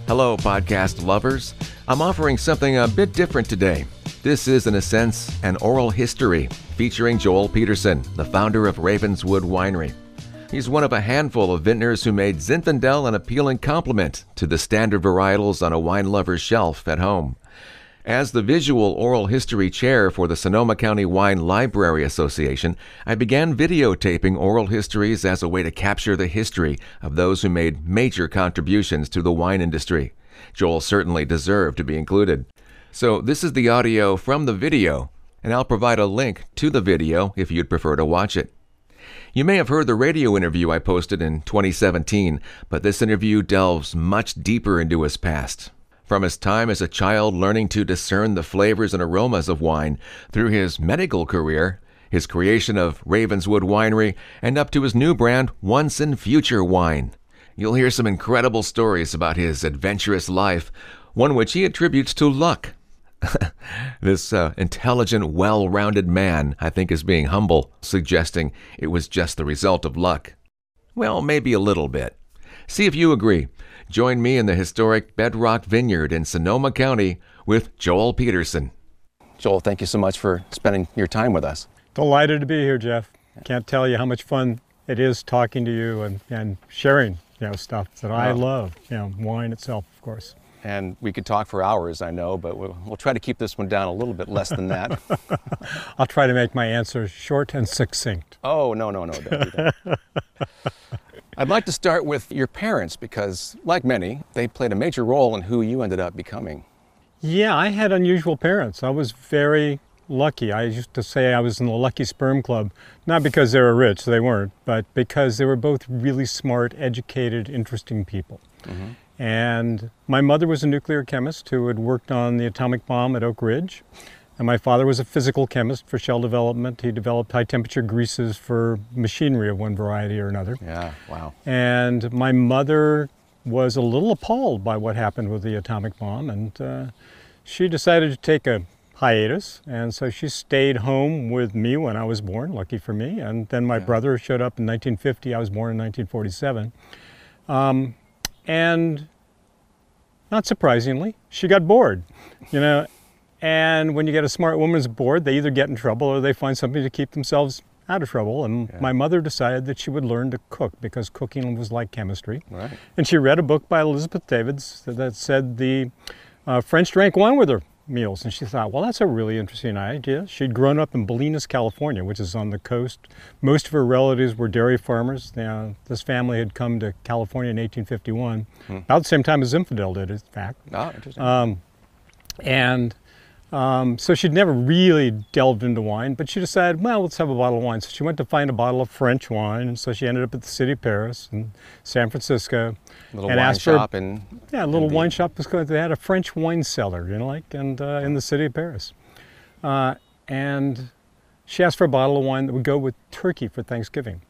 Hello, podcast lovers. I'm offering something a bit different today. This is, in a sense, an oral history featuring Joel Peterson, the founder of Ravenswood Winery. He's one of a handful of vintners who made Zinfandel an appealing complement to the standard varietals on a wine lover's shelf at home. As the visual oral history chair for the Sonoma County Wine Library Association, I began videotaping oral histories as a way to capture the history of those who made major contributions to the wine industry. Joel certainly deserved to be included. So this is the audio from the video, and I'll provide a link to the video if you'd prefer to watch it. You may have heard the radio interview I posted in 2017, but this interview delves much deeper into his past. From his time as a child learning to discern the flavors and aromas of wine, through his medical career, his creation of Ravenswood Winery, and up to his new brand, Once and Future Wine. You'll hear some incredible stories about his adventurous life, one which he attributes to luck. This intelligent, well-rounded man, I think, is being humble, suggesting it was just the result of luck. Well, maybe a little bit. See if you agree. Join me in the historic Bedrock Vineyard in Sonoma County with Joel Peterson. Joel, thank you so much for spending your time with us. Delighted to be here, Jeff. Can't tell you how much fun it is talking to you and sharing, stuff that I love. Wine itself, of course. And we could talk for hours, I know, but we'll try to keep this one down a little bit less than that. I'll try to make my answers short and succinct. Oh, no, don't do that. I'd like to start with your parents because, like many, they played a major role in who you ended up becoming. Yeah, I had unusual parents. I was very lucky. I used to say I was in the Lucky Sperm Club, not because they were rich, they weren't, but because they were both really smart, educated, interesting people. Mm-hmm. And my mother was a nuclear chemist who had worked on the atomic bomb at Oak Ridge. And my father was a physical chemist for shell development. He developed high-temperature greases for machinery of one variety or another. Yeah, wow. And my mother was a little appalled by what happened with the atomic bomb, and she decided to take a hiatus. And so she stayed home with me when I was born, lucky for me. And then my brother showed up in 1950. I was born in 1947. And not surprisingly, she got bored, And when you get a smart woman's bored, they either get in trouble or they find something to keep themselves out of trouble. And my mother decided that she would learn to cook because cooking was like chemistry. Right. And she read a book by Elizabeth Davids that said the French drank wine with their meals. And she thought, well, that's a really interesting idea. She'd grown up in Bolinas, California, which is on the coast. Most of her relatives were dairy farmers. This family had come to California in 1851, about the same time as Zinfandel did, in fact. Oh, interesting. So she'd never really delved into wine, but she decided, well, let's have a bottle of wine. So she went to find a bottle of French wine, and so she ended up at the city of Paris in San Francisco. A little wine shop in... Yeah, a little wine shop. They had a French wine cellar, in the city of Paris. And she asked for a bottle of wine that would go with turkey for Thanksgiving.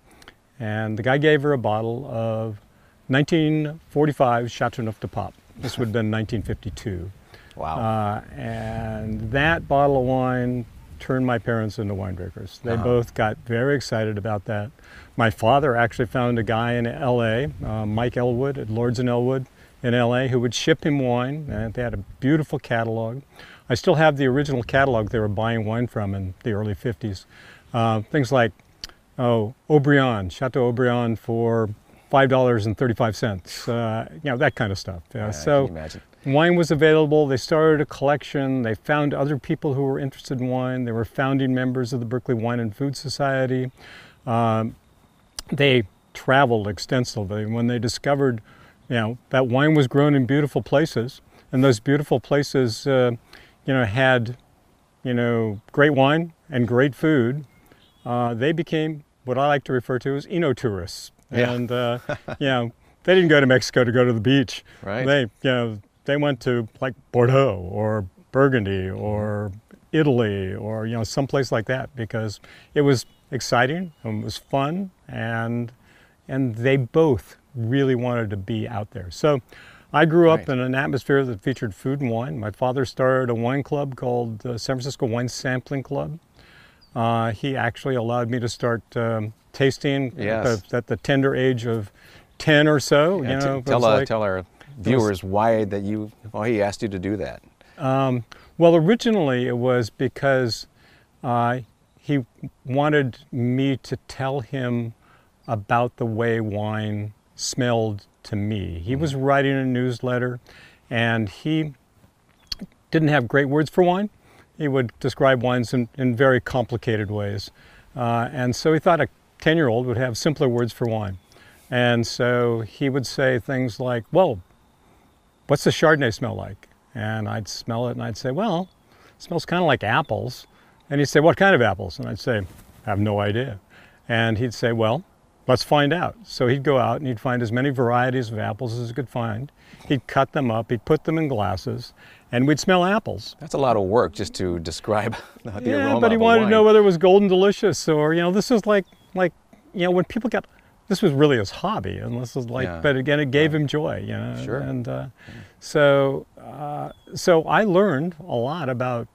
And the guy gave her a bottle of 1945 Chateauneuf de Pape. This would have been 1952. Wow. And that bottle of wine turned my parents into winedrinkers. They both got very excited about that. My father actually found a guy in L.A., Mike Elwood at Lords and Elwood in L.A., who would ship him wine, and they had a beautiful catalog. I still have the original catalog they were buying wine from in the early 50s. Things like, Aubryon, Chateau Aubryon for $5.35, that kind of stuff. I can imagine. Wine was available. They started a collection. They found other people who were interested in wine. They were founding members of the Berkeley Wine and Food Society. They traveled extensively. When they discovered, that wine was grown in beautiful places, and those beautiful places, had, great wine and great food, they became what I like to refer to as enotourists. Yeah. And, they didn't go to Mexico to go to the beach. Right. They went to like Bordeaux or Burgundy or Italy or someplace like that because it was exciting and it was fun and they both really wanted to be out there. So I grew up in an atmosphere that featured food and wine. My father started a wine club called the San Francisco Wine Sampling Club. He actually allowed me to start tasting at the tender age of 10 or so. Tell our viewers why he asked you to do that. Well, originally it was because he wanted me to tell him about the way wine smelled to me. He was writing a newsletter, and he didn't have great words for wine. He would describe wines in very complicated ways. And so he thought a 10-year-old would have simpler words for wine. And so he would say things like, well, what's the Chardonnay smell like? And I'd smell it and I'd say, well, it smells kind of like apples. And he'd say, what kind of apples? And I'd say, I have no idea. And he'd say, well, let's find out. So he'd go out and he'd find as many varieties of apples as he could find. He'd cut them up, he'd put them in glasses, and we'd smell apples. That's a lot of work just to describe the aroma of a wine. Yeah, but he wanted to know whether it was Golden Delicious or, this was like, when people got, this was really his hobby, and this was like, but again, it gave him joy, Sure. And so I learned a lot about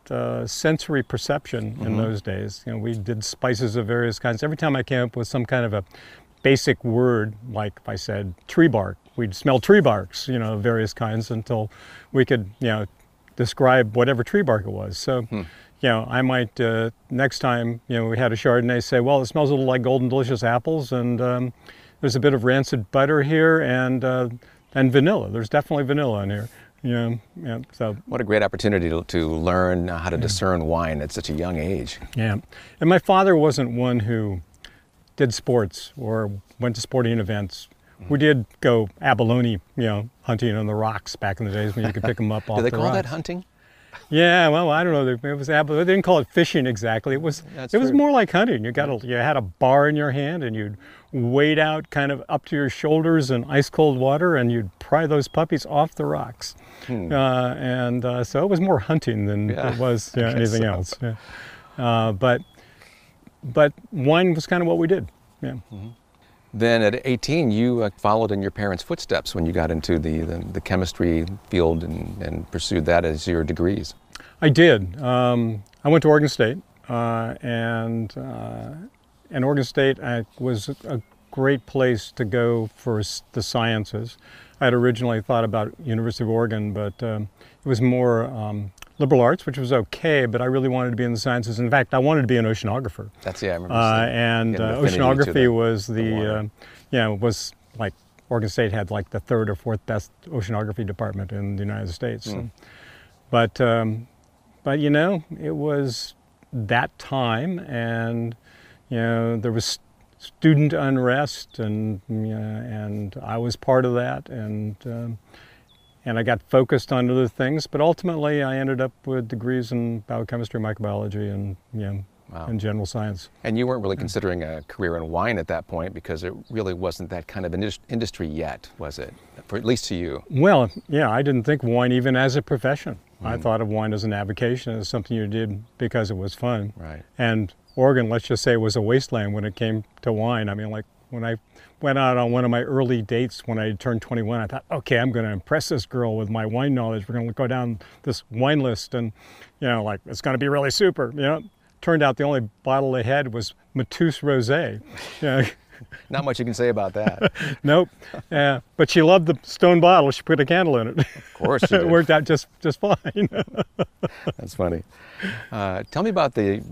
sensory perception in those days. We did spices of various kinds. Every time I came up with some kind of a basic word, like if I said tree bark, we'd smell tree barks, of various kinds until we could, describe whatever tree bark it was. So, I might, next time, we had a Chardonnay, say, well, it smells a little like Golden Delicious apples, and there's a bit of rancid butter here, and vanilla. There's definitely vanilla in here. So what a great opportunity to learn how to discern wine at such a young age. Yeah, and my father wasn't one who did sports or went to sporting events. We did go abalone, hunting on the rocks back in the days when you could pick them up off the rocks. Do they call that hunting? Yeah, well, I don't know. It was they didn't call it fishing exactly. It was more like hunting. You had a bar in your hand, and you'd wade out kind of up to your shoulders in ice cold water, and you'd pry those puppies off the rocks. So it was more hunting than it was anything else. Yeah. But wine was kind of what we did. Yeah. Then at 18, you followed in your parents' footsteps when you got into the chemistry field and pursued that as your degrees. I did. I went to Oregon State, and Oregon State was a great place to go for the sciences. I had originally thought about University of Oregon, but it was more liberal arts, which was okay, but I really wanted to be in the sciences. In fact, I wanted to be an oceanographer. I remember. And oceanography was was like Oregon State had like the third or fourth best oceanography department in the United States. But it was that time, and there was student unrest, and I was part of that, and I got focused on other things, but ultimately I ended up with degrees in biochemistry, microbiology, and and general science. And you weren't really considering a career in wine at that point, because it really wasn't that kind of an industry yet, was it? For at least to you. Well, yeah, I didn't think of wine even as a profession. I thought of wine as an avocation, as something you did because it was fun. Right. And Oregon, let's just say, was a wasteland when it came to wine. I mean, like when I went out on one of my early dates when I turned 21, I thought, okay, I'm going to impress this girl with my wine knowledge. We're going to go down this wine list, and it's going to be really super. Turned out the only bottle they had was Matousse Rosé. Not much you can say about that. Nope. But she loved the stone bottle. She put a candle in it. Of course she did. It worked out just fine. That's funny. Tell me about the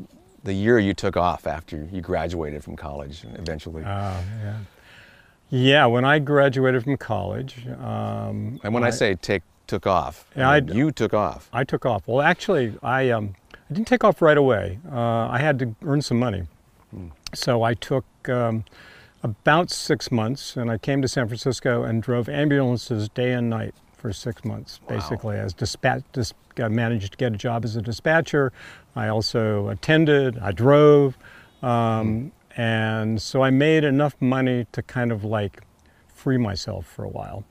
year you took off after you graduated from college eventually. Yeah, when I graduated from college. And when I say took off, you took off. I took off. Well, actually, I didn't take off right away. I had to earn some money. So I took about 6 months, and I came to San Francisco and drove ambulances day and night for 6 months, basically, as managed to get a job as a dispatcher. I also attended, I drove, and so I made enough money to kind of like free myself for a while.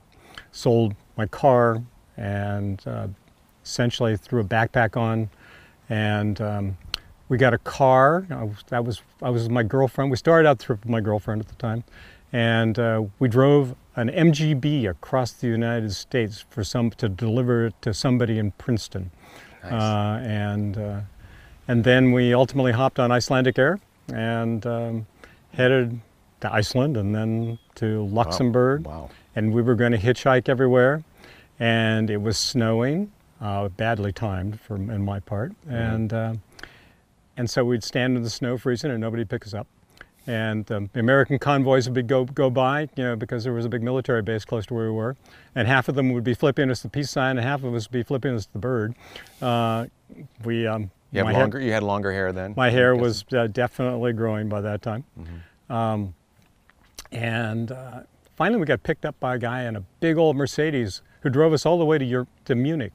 Sold my car and essentially threw a backpack on, and we got a car. I was with my girlfriend. We started out with my girlfriend at the time, and we drove an MGB across the United States to deliver it to somebody in Princeton. Nice. And then we ultimately hopped on Icelandic Air and headed to Iceland and then to Luxembourg. Wow. And we were going to hitchhike everywhere. and it was snowing, badly timed in my part, and so we'd stand in the snow freezing and nobody pick us up. And the American convoys would go by, because there was a big military base close to where we were, and half of them would be flipping us the peace sign, and half of us would be flipping us the bird. You had longer hair then? My hair was definitely growing by that time. Finally we got picked up by a guy in a big old Mercedes who drove us all the way to Munich.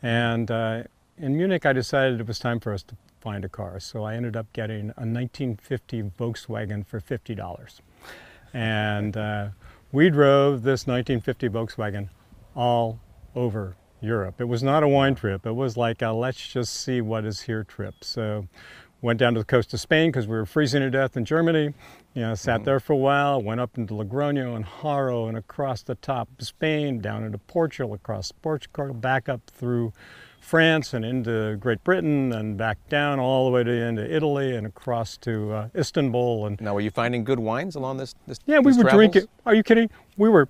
And in Munich I decided it was time for us to find a car. So I ended up getting a 1950 Volkswagen for $50. And we drove this 1950 Volkswagen all over Europe. It was not a wine trip. It was like a let's just see what is here trip. So went down to the coast of Spain because we were freezing to death in Germany. Sat there for a while, went up into Logroño and Haro and across the top of Spain, down into Portugal, across Portugal, back up through France and into Great Britain and back down all the way into Italy and across to Istanbul. And now, were you finding good wines along this? Yeah, we were drinking. Are you kidding? We were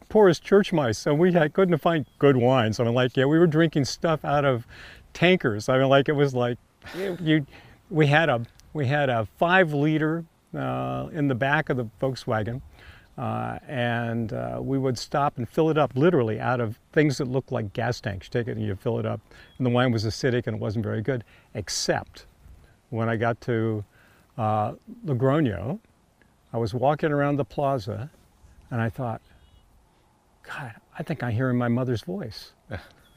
poor as church mice, so we couldn't find good wines. I mean, we were drinking stuff out of tankers. I mean, it was like we had a 5-liter in the back of the Volkswagen. And we would stop and fill it up literally out of things that looked like gas tanks. You take it and you fill it up, and the wine was acidic and it wasn't very good, except when I got to Logroño, I was walking around the plaza and I thought, God, I think I'm hearing my mother's voice.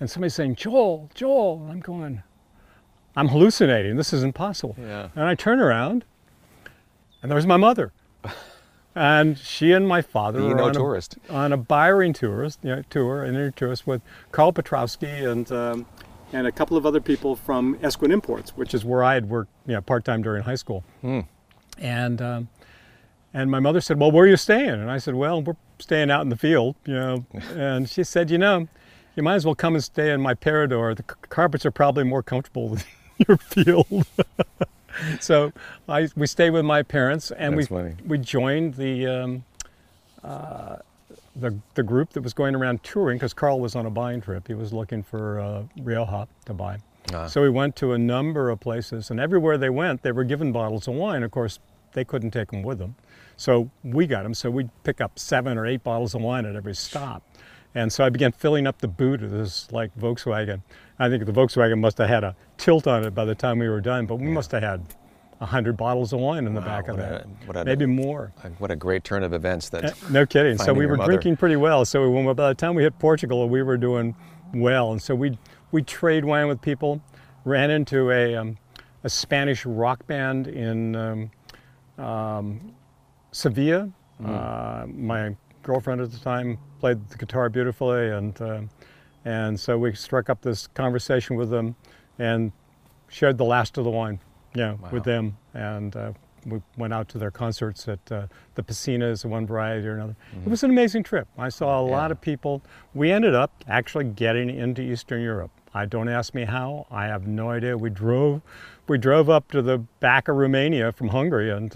And somebody's saying, Joel, Joel, and I'm going, I'm hallucinating, this is impossible. Yeah. And I turn around and there's my mother. And she and my father were on a Byron tour, with Karl Petrovsky and a couple of other people from Esquin Imports, which is where I had worked part-time during high school. And my mother said, well, where are you staying? And I said, well, we're staying out in the field, And she said, you might as well come and stay in my Parador. The carpets are probably more comfortable than your field. So we stayed with my parents, and we joined the group that was going around touring because Carl was on a buying trip. He was looking for Rioja to buy. So we went to a number of places, and everywhere they went, they were given bottles of wine. Of course, they couldn't take them with them, so we got them. So we'd pick up 7 or 8 bottles of wine at every stop. And so I began filling up the boot of this Volkswagen. I think the Volkswagen must have had a tilt on it by the time we were done, but we must have had 100 bottles of wine in the back of that, maybe more. What a great turn of events. No kidding. So we were drinking pretty well. So by the time we hit Portugal, we were doing well. And so we trade wine with people, ran into a Spanish rock band in Sevilla. My girlfriend at the time played the guitar beautifully, and so we struck up this conversation with them and shared the last of the wine with them, and we went out to their concerts at the Piscinas, one variety or another. It was an amazing trip. I saw a lot of people. We ended up actually getting into Eastern Europe. Don't ask me how. I have no idea. We drove up to the back of Romania from Hungary and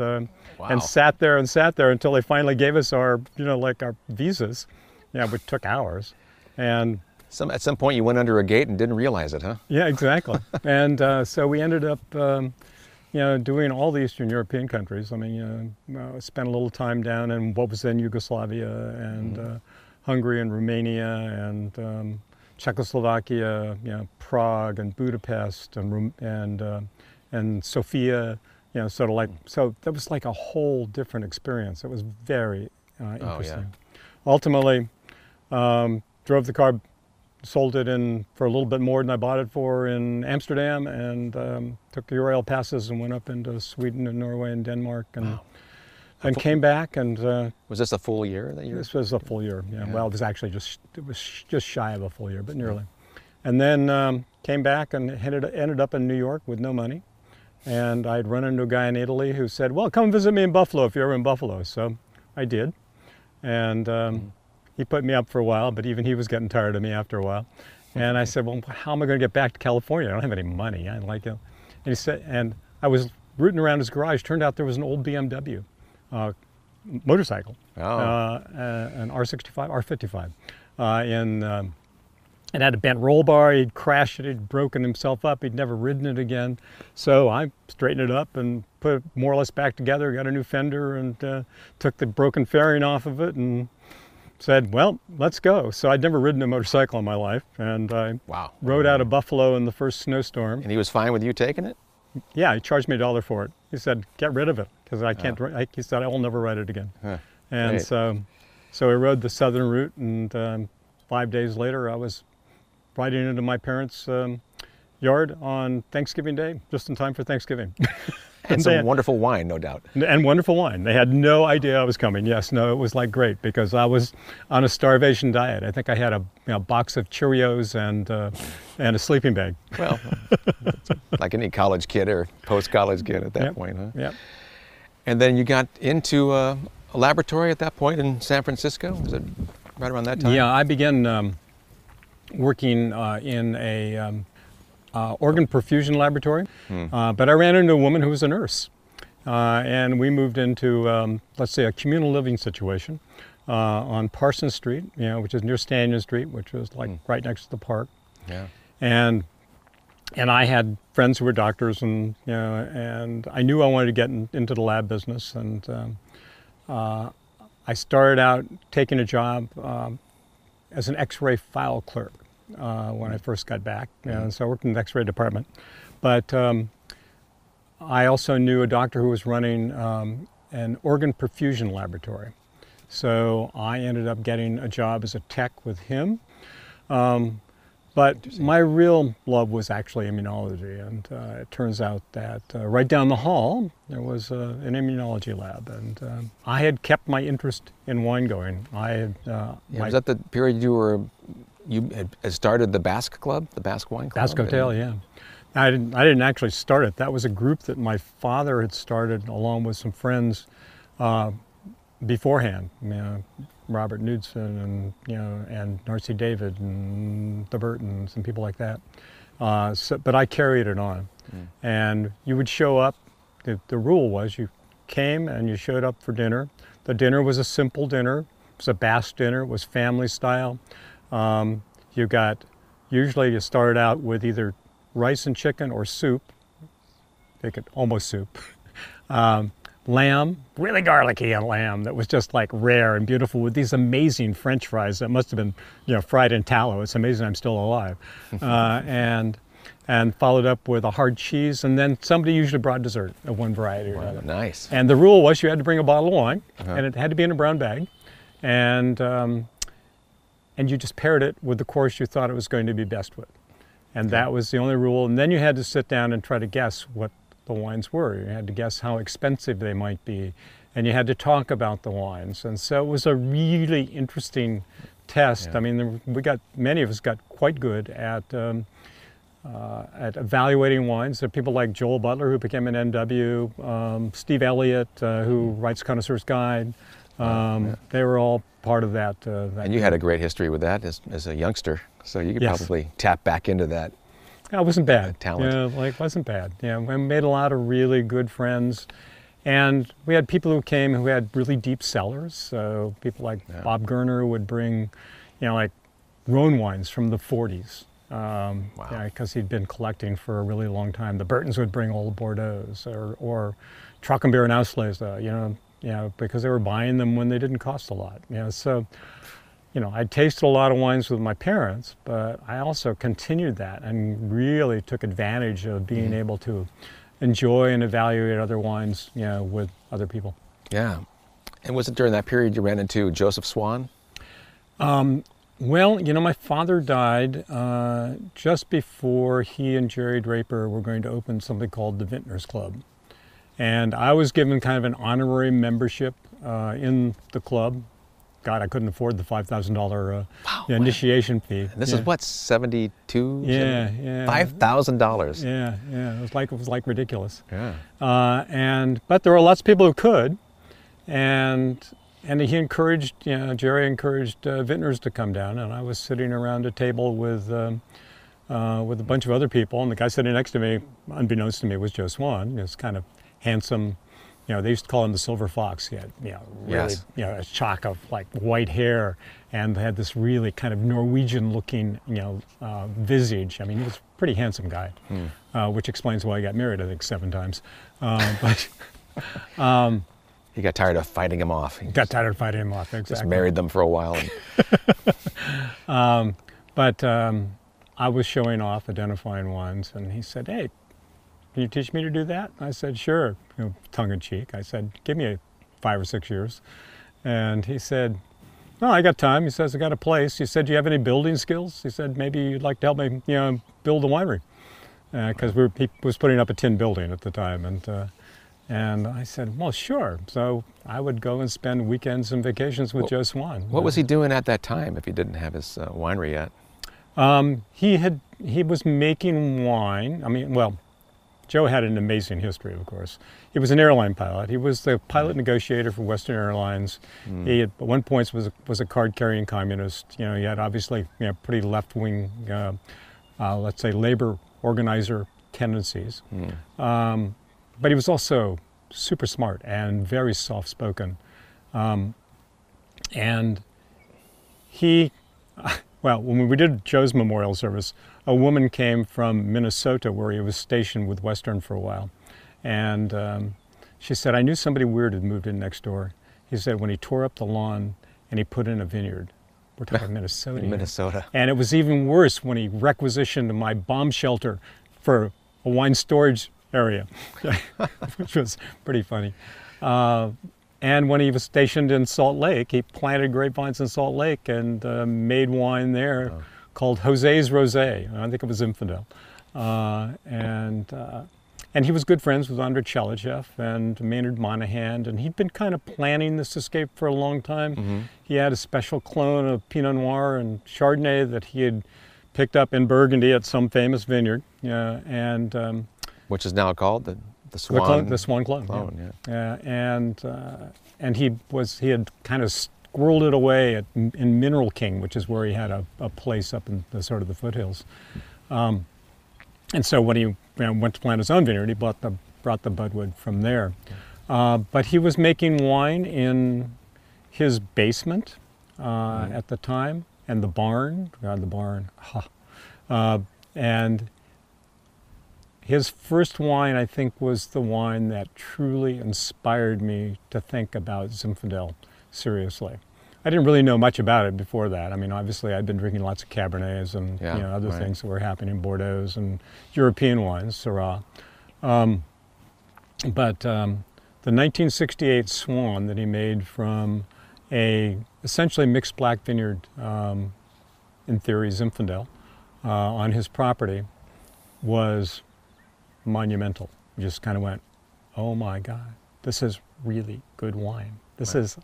sat there until they finally gave us our our visas. Which took hours. And at some point you went under a gate and didn't realize it, huh? Yeah, exactly. And so we ended up doing all the Eastern European countries. I mean, spent a little time down in what was then Yugoslavia and Hungary and Romania and Czechoslovakia, Prague and Budapest and Sofia, so that was like a whole different experience. It was very interesting. Ultimately, drove the car, sold it for a little bit more than I bought it for in Amsterdam, and took the Ural passes and went up into Sweden and Norway and Denmark, and came back. And was this a full year that you? This was a full year. Yeah. Well, it was actually just shy of a full year, but nearly. And then came back and ended up in New York with no money. And I'd run into a guy in Italy who said, well, come visit me in Buffalo if you're ever in Buffalo. So I did. And he put me up for a while, but even he was getting tired of me after a while. And I said, well, how am I going to get back to California? I don't have any money. And he said, and I was rooting around his garage. Turned out there was an old BMW motorcycle, an R65, R55. it had a bent roll bar. He'd crashed it, he'd broken himself up, he'd never ridden it again. So I straightened it up and put it more or less back together, got a new fender, and took the broken fairing off of it and said, well, let's go. So I'd never ridden a motorcycle in my life, and I rode out of Buffalo in the first snowstorm. And he was fine with you taking it? Yeah, he charged me $1 for it. He said, get rid of it, because I can't, he said, I will never ride it again. And great. so we rode the southern route, and 5 days later I was riding into my parents' yard on Thanksgiving Day, just in time for Thanksgiving. And some wonderful wine, no doubt. And wonderful wine. They had no idea I was coming. Yes, no, it was like great, because I was on a starvation diet. I think I had a box of Cheerios and a sleeping bag. Well, like any college kid or post-college kid at that point, huh? Yep. And then you got into a laboratory at that point in San Francisco? Was it right around that time? Yeah, I began working in a organ perfusion laboratory, but I ran into a woman who was a nurse, and we moved into, let's say, a communal living situation on Parsons Street, which is near Stanton Street, which was like right next to the park. Yeah. And I had friends who were doctors, and and I knew I wanted to get into the lab business, and I started out taking a job as an X-ray file clerk when I first got back, and so I worked in the X-ray department. But I also knew a doctor who was running an organ perfusion laboratory, so I ended up getting a job as a tech with him. But my real love was actually immunology, and it turns out that right down the hall there was an immunology lab, and I had kept my interest in wine going. I had. Was that the period you had started the Basque Club, the Basque Wine Club? Basque Hotel, yeah. I didn't actually start it. That was a group that my father had started along with some friends beforehand. Robert Knudsen and Narcy David and the Burtons and people like that. But I carried it on. And you would show up. The rule was you came and you showed up for dinner. The dinner was a simple dinner. It was a Basque dinner. It was family style. Usually you started out with either rice and chicken or soup. Almost soup. Lamb, really garlicky and lamb that was just like rare and beautiful, with these amazing French fries that must have been, fried in tallow. It's amazing I'm still alive. And followed up with a hard cheese, and then somebody usually brought dessert of one variety or another. Nice. And the rule was you had to bring a bottle of wine, and it had to be in a brown bag, and you just paired it with the course you thought it was going to be best with. And that was the only rule. And then you had to sit down and try to guess what the wines were. You had to guess how expensive they might be, and you had to talk about the wines. And so it was a really interesting test. I mean, many of us got quite good at evaluating wines. There are people like Joel Butler, who became an NW, Steve Elliott, who writes Connoisseur's Guide. They were all part of that. And you had a great history with that as a youngster, so you could probably tap back into that. It wasn't bad. Talent. Wasn't bad. We made a lot of really good friends, and we had people who came who had really deep cellars. So people like Bob Gerner would bring, like Rhone wines from the 40s, because he'd been collecting for a really long time. The Burtons would bring old Bordeaux's or Trockenbeer and Auslese, because they were buying them when they didn't cost a lot. So. I tasted a lot of wines with my parents, but I also continued that and really took advantage of being able to enjoy and evaluate other wines, with other people. Yeah. And was it during that period you ran into Joseph Swan? Well, my father died just before he and Jerry Draper were going to open something called the Vintners Club. And I was given kind of an honorary membership in the club. God, I couldn't afford the $5,000 initiation fee. And this is what, 72? Yeah. $5,000. Yeah. It was like ridiculous. Yeah. But there were lots of people who could, and he encouraged, Jerry encouraged vintners to come down, and I was sitting around a table with a bunch of other people, and the guy sitting next to me, unbeknownst to me, was Joe Swan. This kind of handsome, they used to call him the Silver Fox. He had, really, Yes. a shock of like white hair, and had this really kind of Norwegian-looking, visage. I mean, he was a pretty handsome guy, which explains why he got married, I think, 7 times. But He got tired of fighting him off. He got tired of fighting him off. Exactly. just married them for a while. But I was showing off, identifying wines, and he said, "Hey, can you teach me to do that?" I said, "Sure," tongue in cheek. I said, "Give me 5 or 6 years." And he said, "Oh, I got time." He says, "I got a place." He said, "Do you have any building skills?" He said, "Maybe you'd like to help me, build a winery." Because he was putting up a tin building at the time. And I said, "Well, sure." So I would go and spend weekends and vacations with Joe Swan. What was he doing at that time if he didn't have his winery yet? He was making wine. I mean, well, Joe had an amazing history, of course. He was an airline pilot. He was the pilot negotiator for Western Airlines. He at one point was a card-carrying communist. He had obviously pretty left-wing, let's say, labor organizer tendencies. But he was also super smart and very soft-spoken. And he, well, when we did Joe's memorial service, a woman came from Minnesota where he was stationed with Western for a while. And she said, "I knew somebody weird had moved in next door." He said, when he tore up the lawn and he put in a vineyard. We're talking Minnesota. In Minnesota. And it was even worse when he requisitioned my bomb shelter for a wine storage area, which was pretty funny. And when he was stationed in Salt Lake, he planted grapevines in Salt Lake and made wine there called Jose's Rosé. I think it was Infidel. And he was good friends with Andrei Chalachev and Maynard Monahan, and he'd been kind of planning this escape for a long time. He had a special clone of Pinot Noir and Chardonnay that he had picked up in Burgundy at some famous vineyard, Which is now called the Swan. The Swan clone. And he had kind of squirreled it away in Mineral King, which is where he had a place up in the sort of the foothills. And so when he went to plant his own vineyard, he brought the budwood from there. But he was making wine in his basement at the time, and the barn. And his first wine, I think, was the wine that truly inspired me to think about Zinfandel seriously. I didn't really know much about it before that. I mean, obviously, I'd been drinking lots of Cabernets and other things that were happening in Bordeaux and European wines, Syrah. But the 1968 Swan that he made from a essentially mixed black vineyard, in theory, Zinfandel, on his property, was monumental. You just kind of went, "Oh my God, this is really good wine. This is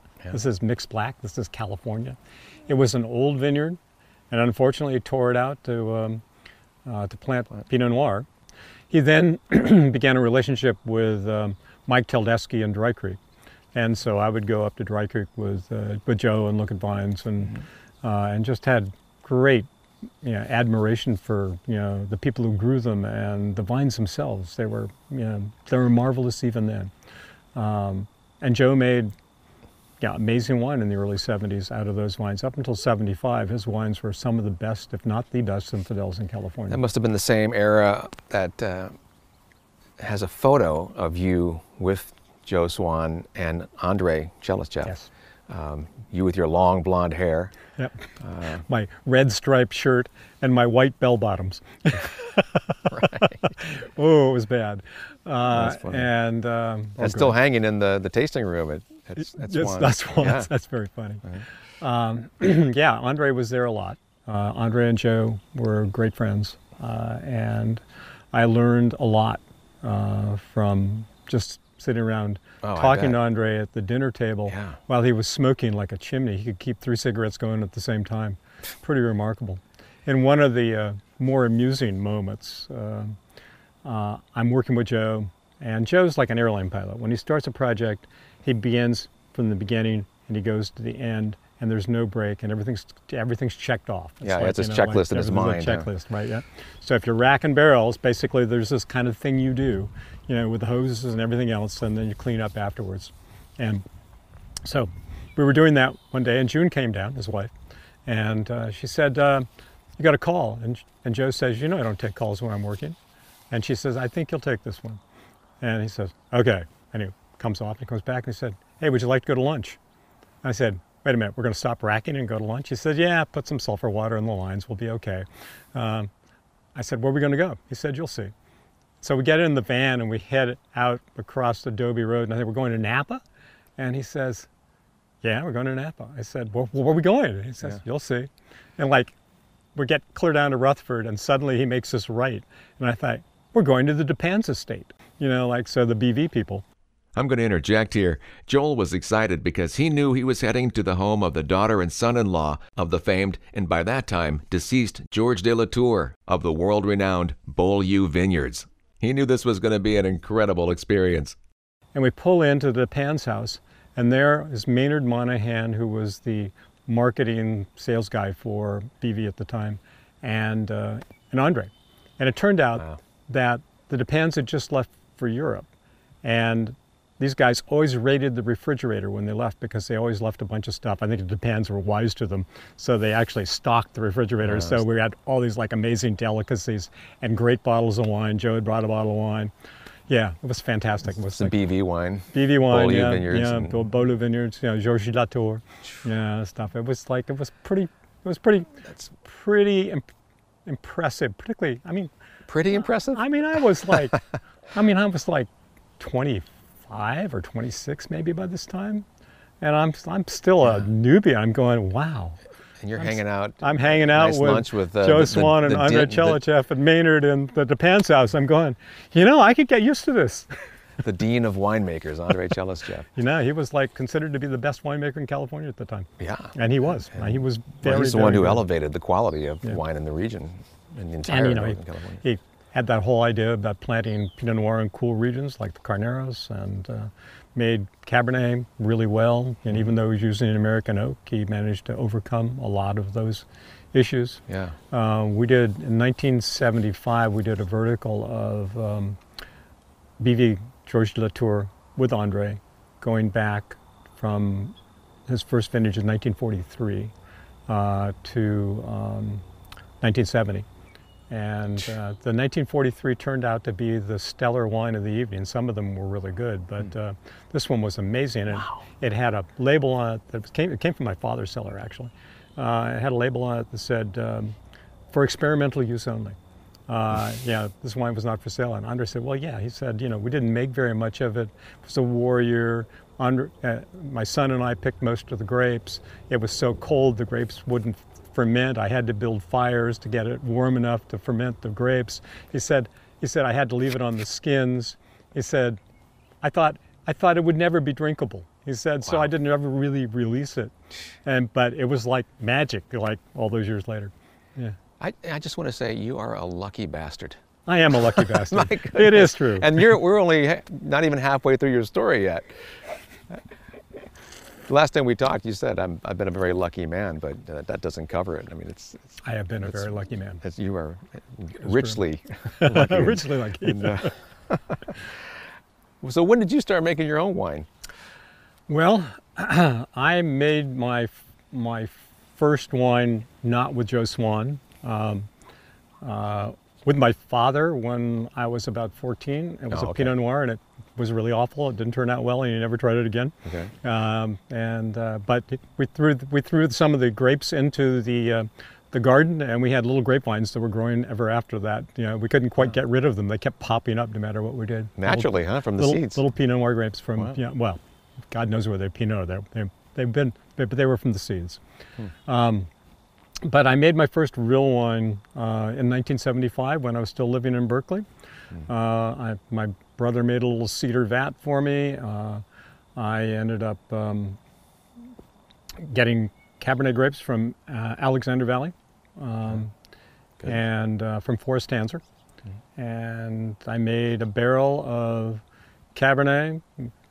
mixed black. This is California." It was an old vineyard, and unfortunately, he tore it out to plant Pinot Noir. He then began a relationship with Mike Teldeschi in Dry Creek, and so I would go up to Dry Creek with Joe and look at vines, and just had great admiration for the people who grew them and the vines themselves. They were marvelous even then. And Joe made amazing wine in the early 70s out of those vines. Up until 75, his wines were some of the best, if not the best, Zinfandels in California. That must have been the same era that has a photo of you with Joe Swan and Andrei Chalachev. Yes. You with your long blonde hair. Yep. My red striped shirt and my white bell bottoms. Right. Oh, it was bad. That's funny. And That's still hanging in the tasting room at Swan. That's Swan. Yeah. That's very funny. Right. Andrei was there a lot. Andrei and Joe were great friends, and I learned a lot from just sitting around talking to Andrei at the dinner table while he was smoking like a chimney. He could keep 3 cigarettes going at the same time. Pretty remarkable. And one of the more amusing moments, I'm working with Joe, and Joe's like an airline pilot. When he starts a project, he begins from the beginning and he goes to the end, and there's no break, and everything's checked off. It's like, this checklist in his mind. A checklist, right? Yeah. So if you're racking barrels, basically there's this kind of thing you do. with the hoses and everything else, and then you clean up afterwards. And so we were doing that one day, and June came down, his wife, and she said, you got a call. And Joe says, I don't take calls when I'm working. And she says, I think you'll take this one. And he says, okay. And he comes off and comes back and he said, hey, would you like to go to lunch? I said, wait a minute, we're going to stop racking and go to lunch? He said, yeah, put some sulfur water in the lines, we'll be okay. I said, where are we going to go? He said, you'll see. So we get in the van and we head out across Adobe Road, and I said, we're going to Napa? And he says, yeah, we're going to Napa. I said, well, where are we going? And he says, you'll see. And we get clear down to Rutherford, and suddenly he makes us right. And I thought, we're going to the DePans estate, so the BV people. I'm going to interject here. Joel was excited because he knew he was heading to the home of the daughter and son-in-law of the famed, and by that time, deceased George de la Tour of the world-renowned Beaulieu Vineyards. He knew this was going to be an incredible experience. And we pull into the DePans house, and there is Maynard Monahan, who was the marketing sales guy for BV at the time, and Andre. And it turned out that the DePans had just left for Europe, and these guys always raided the refrigerator when they left because they always left a bunch of stuff. I think the DePans were wise to them, so they actually stocked the refrigerator. So we had all these amazing delicacies and great bottles of wine. Joe had brought a bottle of wine. Yeah, it was fantastic. It was some BV wine. BV wine, Beaulieu Vineyards. Beaulieu Vineyards, Georges de la Tour, stuff. It was pretty impressive. Particularly, Pretty impressive? I was like 25 or 26 maybe by this time, and I'm still a newbie. I'm going, wow. And you're hanging out. I'm hanging out nice with lunch with Joe Swan and Andre Chelichev and Maynard in the DePans house. I'm going, I could get used to this. The dean of winemakers, Andre Chelichev. He was considered to be the best winemaker in California at the time. Yeah. And he was. He was very, he's the very one who good. elevated the quality of wine in the region, in the entire Northern California. He had that whole idea about planting Pinot Noir in cool regions like the Carneros, and made Cabernet really well. And even though he was using an American oak, he managed to overcome a lot of those issues. Yeah. We did, in 1975, we did a vertical of BV Georges de la Tour with Andre, going back from his first vintage in 1943 to 1970. And the 1943 turned out to be the stellar wine of the evening. Some of them were really good, but this one was amazing. And it had a label on it that it came from my father's cellar, actually. It had a label on it that said, for experimental use only. This wine was not for sale. And Andre said, well, yeah. He said, we didn't make very much of it. It was a war year. My son and I picked most of the grapes. It was so cold, the grapes wouldn't ferment. I had to build fires to get it warm enough to ferment the grapes. He said I had to leave it on the skins. He said, I thought it would never be drinkable. He said, so I didn't ever really release it. But it was like magic, all those years later. Yeah. I just want to say you are a lucky bastard. I am a lucky bastard. It is true. And we're only not even halfway through your story yet. The last time we talked, you said I've been a very lucky man, but that doesn't cover it. I have been a very lucky man. You are richly lucky. Richly lucky. And, so when did you start making your own wine? Well, I made my first wine not with Joe Swan, with my father when I was about 14. It was a Pinot Noir, and it was really awful. It didn't turn out well, and he never tried it again. Okay. But we threw some of the grapes into the garden, and we had little grapevines that were growing ever after that. We couldn't quite get rid of them. They kept popping up no matter what we did. Naturally, from the seeds. Little Pinot Noir grapes from well, God knows where they're Pinot. But they were from the seeds. But I made my first real wine in 1975 when I was still living in Berkeley. My brother made a little cedar vat for me. I ended up getting Cabernet grapes from Alexander Valley and from Forest Tanzer. And I made a barrel of Cabernet,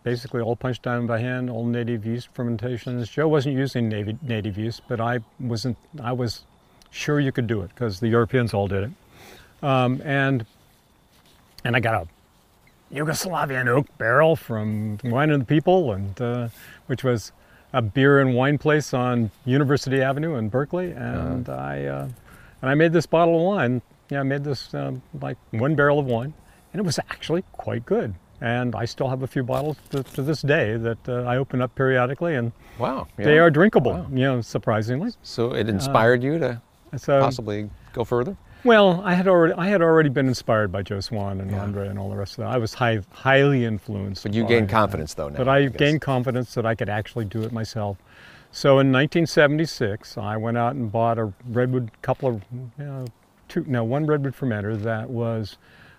basically all punched down by hand, all native yeast fermentations. Joe wasn't using native yeast, but I was sure you could do it because the Europeans all did it. And I got Yugoslavian oak barrel from Wine and the People, and which was a beer and wine place on University Avenue in Berkeley. And I made this bottle of wine. Yeah, I made this like 1 barrel of wine, and it was actually quite good. And I still have a few bottles to this day that I open up periodically, and wow, yeah. they are drinkable. Wow. You know, surprisingly. So it inspired you to possibly go further? Well, I had already been inspired by Joe Swan and Andre and all the rest of that. I was highly influenced. But you gained confidence though now. But I gained confidence that I could actually do it myself. So in 1976, I went out and bought a redwood, one redwood fermenter that was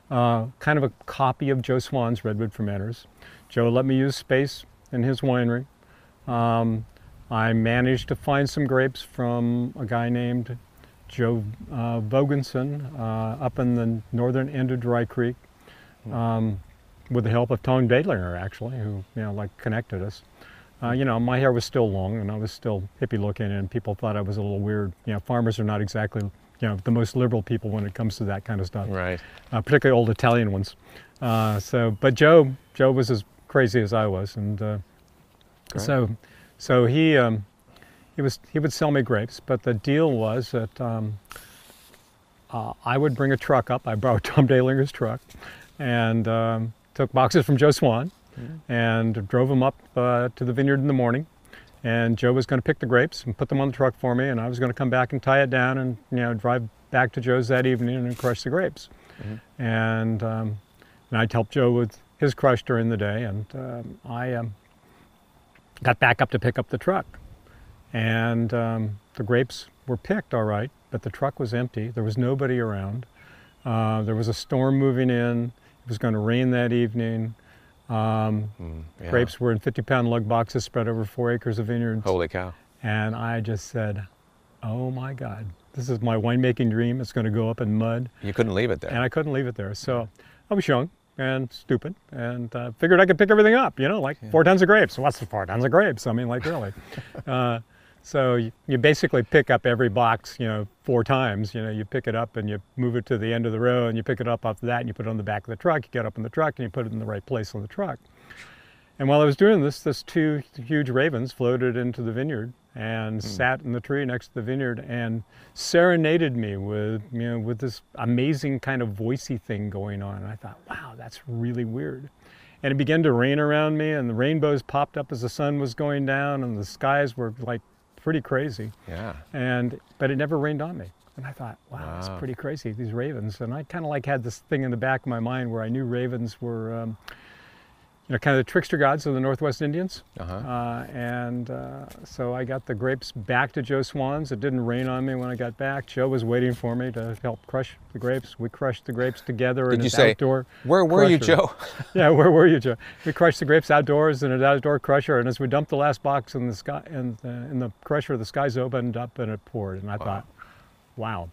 kind of a copy of Joe Swan's redwood fermenters. Joe let me use space in his winery. I managed to find some grapes from a guy named Joe Vogensen up in the northern end of Dry Creek, with the help of Tone Badlinger, actually, who connected us. My hair was still long and I was still hippie looking, and people thought I was a little weird. Farmers are not exactly the most liberal people when it comes to that kind of stuff. Right. Particularly old Italian ones. But Joe was as crazy as I was, and so he would sell me grapes, but the deal was that I would bring a truck up. I borrowed Tom Dahlinger's truck, and took boxes from Joe Swan, and drove them up to the vineyard in the morning. And Joe was going to pick the grapes and put them on the truck for me, and I was going to come back and tie it down and drive back to Joe's that evening and crush the grapes. And I'd help Joe with his crush during the day, and I got back up to pick up the truck. And the grapes were picked all right, but the truck was empty. There was nobody around. There was a storm moving in. It was going to rain that evening. Grapes were in 50-pound lug boxes spread over 4 acres of vineyards. Holy cow. And I just said, oh my God, this is my winemaking dream. It's going to go up in mud. You couldn't leave it there. And I couldn't leave it there. So I was young and stupid, and figured I could pick everything up, 4 tons of grapes. What's 4 tons of grapes? I mean, really. So you basically pick up every box, 4 times. You pick it up and you move it to the end of the row, and you pick it up off that and you put it on the back of the truck. You get up in the truck and you put it in the right place on the truck. And while I was doing this 2 huge ravens floated into the vineyard and sat in the tree next to the vineyard and serenaded me with this amazing kind of voicey thing going on. And I thought, wow, that's really weird. And it began to rain around me, and the rainbows popped up as the sun was going down, and the skies were like pretty crazy. Yeah. But it never rained on me. And I thought, wow, that's pretty crazy, these ravens. And I kind of had this thing in the back of my mind where I knew ravens were kind of the trickster gods of the Northwest Indians. So I got the grapes back to Joe Swan's. It didn't rain on me when I got back. Joe was waiting for me to help crush the grapes. We crushed the grapes together in an outdoor where were you, Joe? Yeah, where were you, Joe? We crushed the grapes outdoors in an outdoor crusher, and as we dumped the last box in the sky, in the crusher, the skies opened up and it poured. And I thought, wow,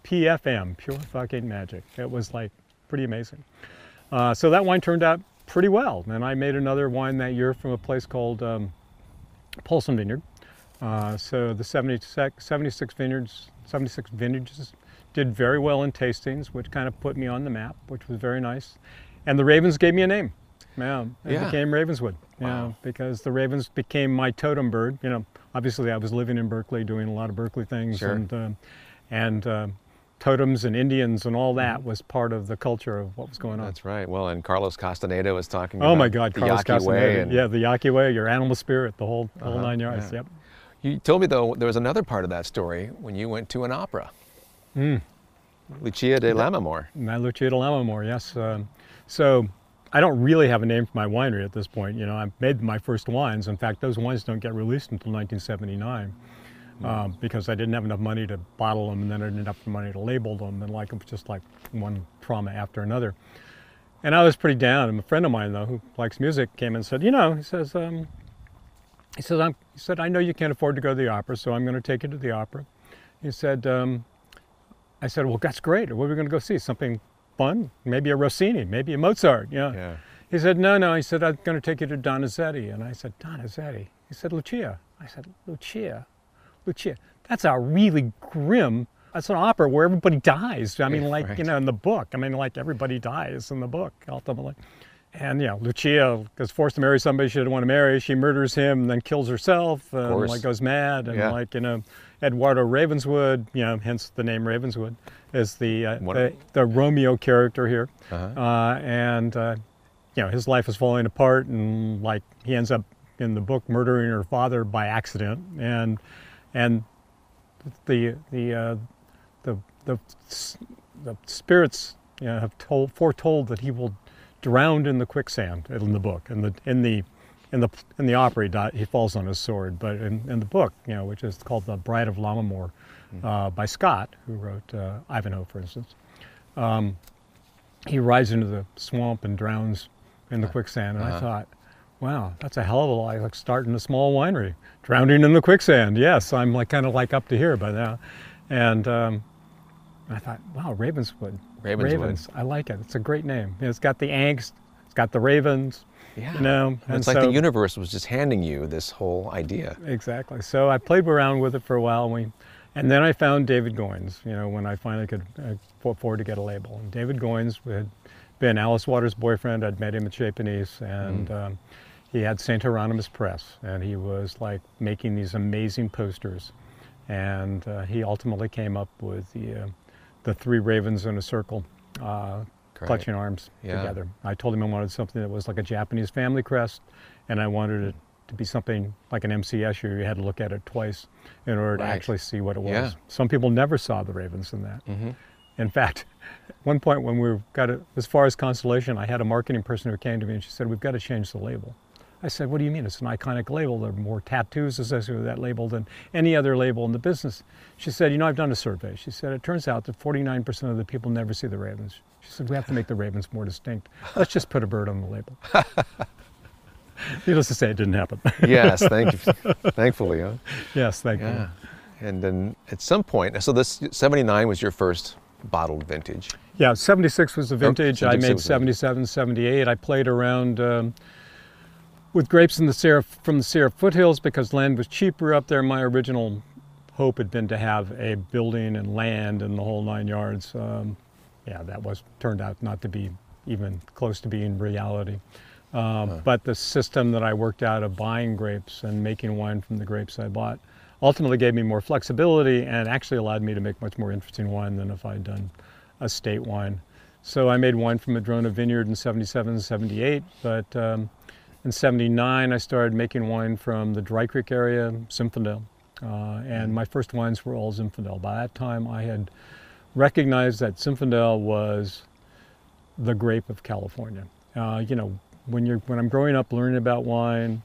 PFM, pure fucking magic. It was pretty amazing. So that wine turned out pretty well, and I made another wine that year from a place called Paulson Vineyard. So the 76 vintages did very well in tastings, which kind of put me on the map, which was very nice. And the ravens gave me a name. It became Ravenswood. Because the ravens became my totem bird. Obviously I was living in Berkeley, doing a lot of Berkeley things, and totems and Indians and all that was part of the culture of what was going on. That's right. Well, and Carlos Castaneda was talking about my God, the Carlos Yaqui Castaneda. way. Yeah, the Yaqui way, your animal spirit, the whole 9 yards. Yep. You told me, though, there was another part of that story when you went to an opera. Lucia de Lammermoor. Lucia de Lammermoor, yes. So I don't really have a name for my winery at this point. I've made my first wines. In fact, those wines don't get released until 1979. Because I didn't have enough money to bottle them, and then I didn't have enough money to label them, and it was just one trauma after another. And I was pretty down. And a friend of mine, though, who likes music, came and said, he said, I know you can't afford to go to the opera, so I'm going to take you to the opera. He said, I said, well, that's great. What are we going to go see? Something fun? Maybe a Rossini, maybe a Mozart. He said, no. He said, I'm going to take you to Donizetti. And I said, Donizetti? He said, Lucia. I said, Lucia, that's a really grim, that's an opera where everybody dies. I mean, in the book. I mean, everybody dies in the book, ultimately. And yeah, Lucia is forced to marry somebody she didn't want to marry. She murders him and then kills herself and like goes mad. And like, you know, Eduardo Ravenswood, you know, hence the name Ravenswood, is the Romeo character here. And you know, his life is falling apart, and like he ends up in the book murdering her father by accident. And the spirits, you know, have foretold that he will drowned in the quicksand in the book. In the opera, he falls on his sword, but in the book, you know, which is called The Bride of Lammermoor, by Scott, who wrote Ivanhoe, for instance, he rides into the swamp and drowns in the quicksand. And I thought, wow, that's a hell of a life, like starting a small winery, drowning in the quicksand. Yes, I'm like kind of like up to here by now, and I thought, wow, Ravenswood. Ravens. I like it. It's a great name. It's got the angst. It's got the ravens. Yeah. You know, and it's like the universe was just handing you this whole idea. Exactly. So I played around with it for a while, and then I found David Goines. You know, when I finally could afford to get a label. And David Goines had been Alice Waters' boyfriend. I'd met him at Chez Panisse, and he had St. Hieronymus Press, and he was like making these amazing posters. And he ultimately came up with the three ravens in a circle, clutching arms together. I told him I wanted something that was like a Japanese family crest, and I wanted it to be something like an MC Escher. You had to look at it twice in order to actually see what it was. Some people never saw the ravens in that. In fact, at one point when we got it as far as Constellation, I had a marketing person who came to me and she said, "We've got to change the label." I said, "What do you mean? It's an iconic label. There are more tattoos associated with that label than any other label in the business." She said, "You know, I've done a survey." She said, "It turns out that 49% of the people never see the ravens." She said, "We have to make the ravens more distinct. Let's just put a bird on the label." Needless to say, it didn't happen. Yes, thank you. Thankfully, huh? Yes, thank you. And then at some point, so this 79 was your first bottled vintage. Yeah, 76 was the vintage. I made 77, 78. I played around with grapes in from the Sierra foothills because land was cheaper up there. My original hope had been to have a building and land and the whole 9 yards. Yeah, that turned out not to be even close to being reality. But the system that I worked out of buying grapes and making wine from the grapes I bought ultimately gave me more flexibility and actually allowed me to make much more interesting wine than if I'd done a state wine. So I made wine from Madrona Vineyard in 77, 78, but in 79, I started making wine from the Dry Creek area, Zinfandel, and my first wines were all Zinfandel. By that time, I had recognized that Zinfandel was the grape of California. You know, when I'm growing up learning about wine,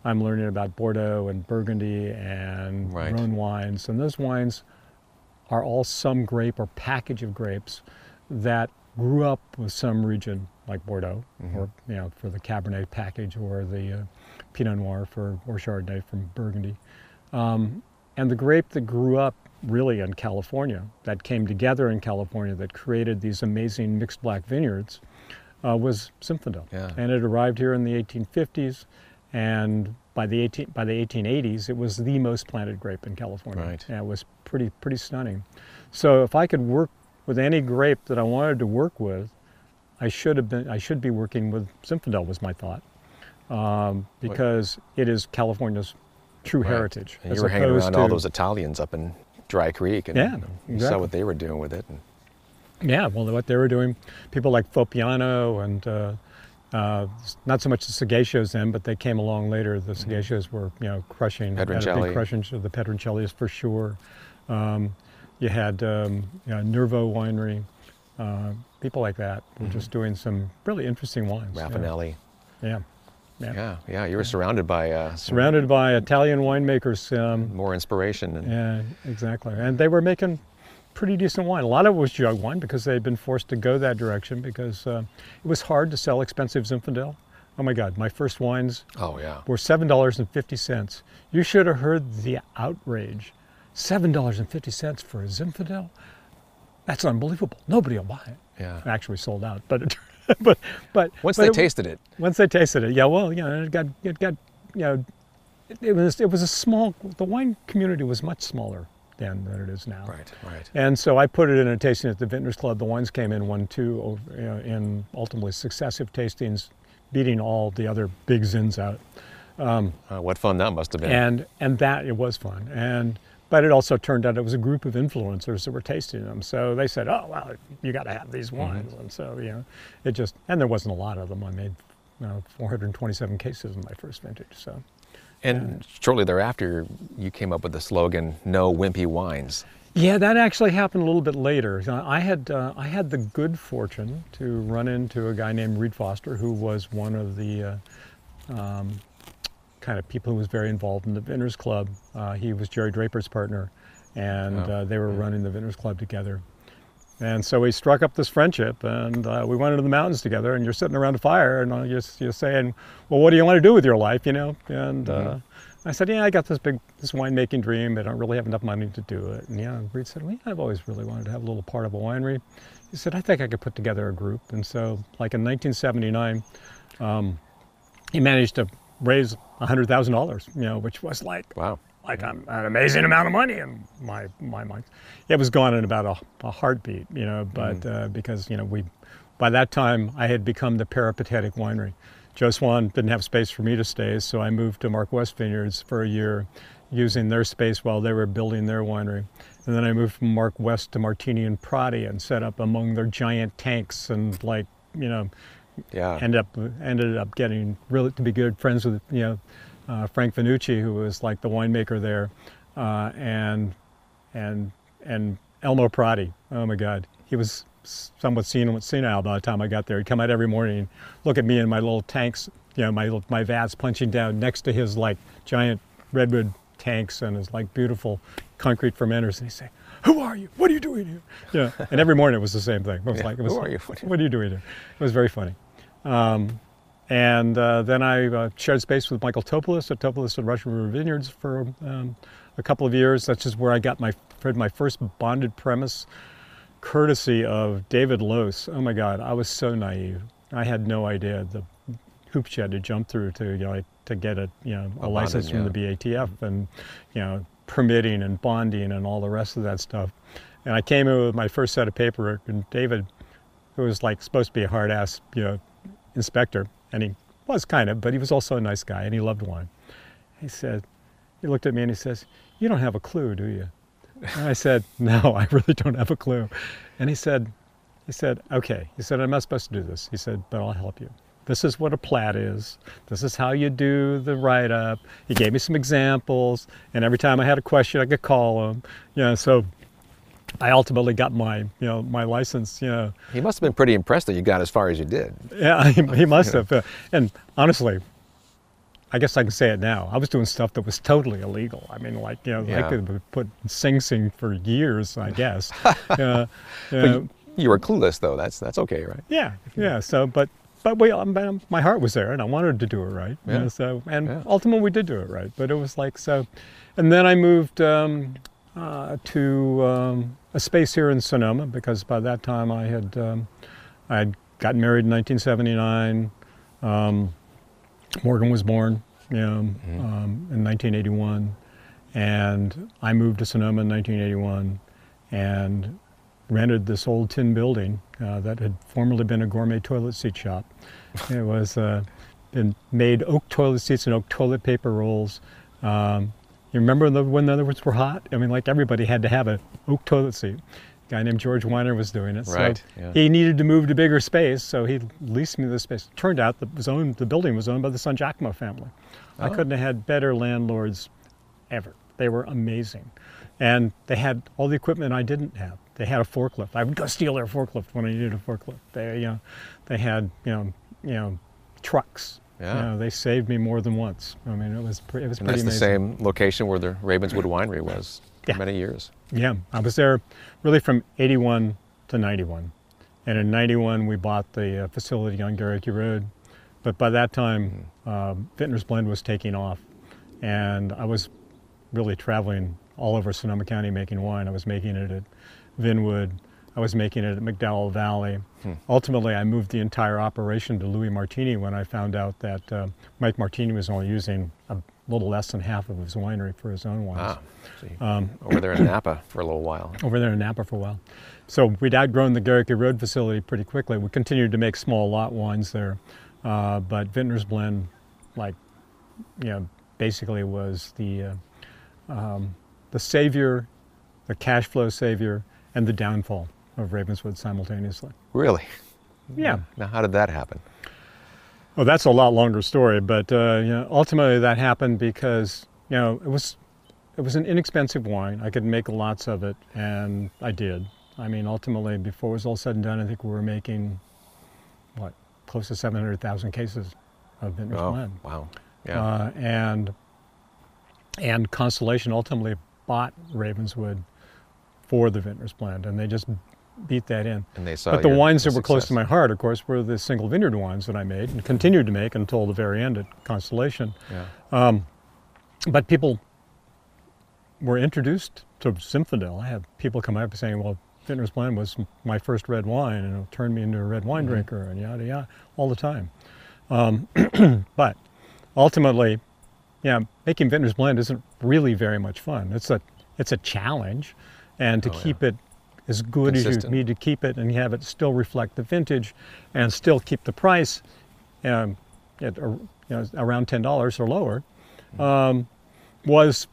I'm learning about Bordeaux and Burgundy and Rhone wines, and those wines are all some grape or package of grapes that grew up with some region, like Bordeaux, or you know, for the Cabernet package, or the Pinot Noir or Chardonnay from Burgundy, and the grape that grew up really in California, that came together in California, that created these amazing mixed black vineyards, was Zinfandel, and it arrived here in the 1850s, and by the 1880s, it was the most planted grape in California. And it was pretty stunning. So if I could work with any grape that I wanted to work with, I should be working with Zinfandel, was my thought, because it is California's true heritage. And you were hanging around all those Italians up in Dry Creek, and you saw what they were doing with it. Yeah, well, what they were doing, people like Fopiano and not so much the Sagaccios then, but they came along later. The Sagaccios were, you know, crushing. Pedroncelli. Big crushing, the Pedroncellis for sure. You had Nervo Winery. People like that were just doing some really interesting wines. Raffinelli. Yeah. You were surrounded by Italian winemakers. More inspiration. Yeah, exactly. And they were making pretty decent wine. A lot of it was jug wine because they had been forced to go that direction because it was hard to sell expensive Zinfandel. Oh my God, my first wines were $7.50. You should have heard the outrage. $7.50 for a Zinfandel? That's unbelievable. Nobody will buy it. Yeah. It actually sold out, but once they tasted it. Once they tasted it, it got it was a small. The wine community was much smaller then than it is now. Right. And so I put it in a tasting at the Vintners Club. The wines came in 1-2 in ultimately successive tastings beating all the other big Zins out. What fun that must have been. And that, it was fun. But it also turned out it was a group of influencers that were tasting them. So they said, oh, well, you got to have these wines. And so, and there wasn't a lot of them. I made 427 cases in my first vintage. So. And shortly thereafter, you came up with the slogan, "No Wimpy Wines." Yeah, that actually happened a little bit later. I had the good fortune to run into a guy named Reed Foster, who was one of the kind of people who was very involved in the Vintners Club. He was Jerry Draper's partner, and they were running the Vintners Club together. And so we struck up this friendship, and we went into the mountains together, and you're sitting around a fire, and you're saying, well, what do you want to do with your life, And I said, yeah, I got this winemaking dream, but I don't really have enough money to do it. And Reed said, well, I've always really wanted to have a little part of a winery. He said, I think I could put together a group. And so, like in 1979, he managed to raise $100,000, which was like, wow, like an amazing amount of money in my mind. It was gone in about a heartbeat, but because, by that time I had become the peripatetic winery. Joe Swan didn't have space for me to stay, so I moved to Mark West Vineyards for a year, using their space while they were building their winery. And then I moved from Mark West to Martini and Prati and set up among their giant tanks and ended up getting really to be good friends with Frank Vanucci, who was like the winemaker there, and Elmo Prati. Oh my God, he was somewhat senile by the time I got there. He'd come out every morning and look at me in my little tanks, my vats punching down next to his like giant redwood tanks and his like beautiful concrete fermenters, and he'd say, "Who are you? What are you doing here?" And every morning it was the same thing. It was "Who are you? What are you doing here?" It was very funny. Then I shared space with Michael Topolis at Russian River Vineyards for a couple of years. That's just where I got my first bonded premise, courtesy of David Lose. Oh my God, I was so naive. I had no idea the hoops you had to jump through to get a license from the BATF and permitting and bonding and all the rest of that stuff. And I came in with my first set of paperwork, and David, who was like supposed to be a hard ass inspector, and he was kind of, but he was also a nice guy and he loved wine. He looked at me and he says, "You don't have a clue, do you?" And I said, "No, I really don't have a clue." And he said, "Okay." He said, "I'm not supposed to do this." He said, "But I'll help you. This is what a plat is. This is how you do the write-up." He gave me some examples, and every time I had a question, I could call him. So I ultimately got my license. He must have been pretty impressed that you got as far as you did. Yeah, he must have. And honestly, I guess I can say it now. I was doing stuff that was totally illegal. I mean, I could have put Sing Sing for years, I guess. But you were clueless, though. That's okay, right? Yeah. So, but my heart was there, and I wanted to do it right. Yeah. Ultimately, we did do it right. But it was like so. And then I moved to a space here in Sonoma, because by that time I had gotten married in 1979. Morgan was born, in 1981, and I moved to Sonoma in 1981 and rented this old tin building that had formerly been a gourmet toilet seat shop. It was made oak toilet seats and oak toilet paper rolls. You remember when the others were hot? I mean, like everybody had to have an oak toilet seat. A guy named George Weiner was doing it. Right. So he needed to move to bigger space, so he leased me this space. Turned out the building was owned by the San Giacomo family. I couldn't have had better landlords ever. They were amazing. And they had all the equipment I didn't have. They had a forklift. I would go steal their forklift when I needed a forklift. They had trucks. Yeah. They saved me more than once. I mean, it was pretty amazing. That's the same location where the Ravenswood Winery was for many years. Yeah, I was there really from 81 to 91. And in 91, we bought the facility on Garricky Road. But by that time, Vintners Blend was taking off. And I was really traveling all over Sonoma County making wine. I was making it at Vinwood. I was making it at McDowell Valley. Ultimately, I moved the entire operation to Louis Martini when I found out that Mike Martini was only using a little less than half of his winery for his own wines. Over there in Napa for a little while. Over there in Napa for a while. So we'd outgrown the Garricky Road facility pretty quickly. We continued to make small lot wines there. but Vintner's Blend, like, basically was the savior, the cash flow savior, and the downfall of Ravenswood simultaneously. Really? Yeah. Now, how did that happen? Well, that's a lot longer story, but ultimately that happened because it was an inexpensive wine. I could make lots of it, and I did. I mean, ultimately, before it was all said and done, I think we were making close to 700,000 cases of Vintner's Blend. Wow! Yeah. And Constellation ultimately bought Ravenswood for the Vintner's Blend, and they just beat that in. And they saw but the wines that were close success. to my heart, of course, were the single vineyard wines that I made and continued to make until the very end at Constellation. Yeah. But people were introduced to Zinfandel. I had people come up saying, well, Vintner's Blend was my first red wine, and it turned me into a red wine drinker, and yada, yada, all the time. But ultimately, making Vintner's Blend isn't really very much fun. It's a challenge, and to keep it as good as you need to keep it and have it still reflect the vintage and still keep the price at around $10 or lower was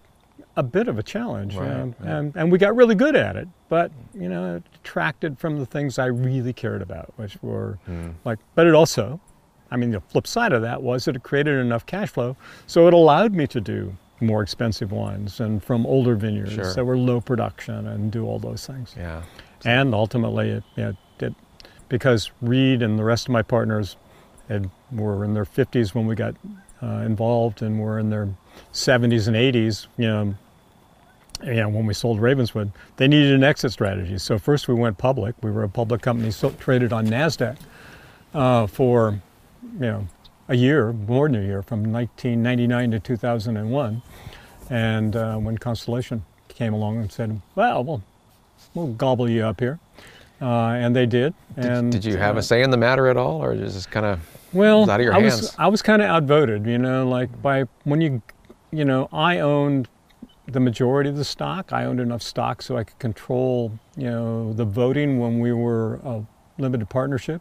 a bit of a challenge. Right. And we got really good at it, but it detracted from the things I really cared about, which were but it also, the flip side of that was that it created enough cash flow, so it allowed me to do more expensive wines and from older vineyards that were low production and do all those things. Yeah. And ultimately it did, because Reed and the rest of my partners were in their 50s when we got involved, and were in their 70s and 80s, when we sold Ravenswood. They needed an exit strategy. So first we went public. We were a public company, traded on NASDAQ for, a year, more than a year, from 1999 to 2001. And when Constellation came along and said, well, we'll gobble you up here. And they did. And did you have a say in the matter at all, or is this kind of out of your hands? I was kind of outvoted, I owned the majority of the stock. I owned enough stock so I could control, the voting when we were a limited partnership.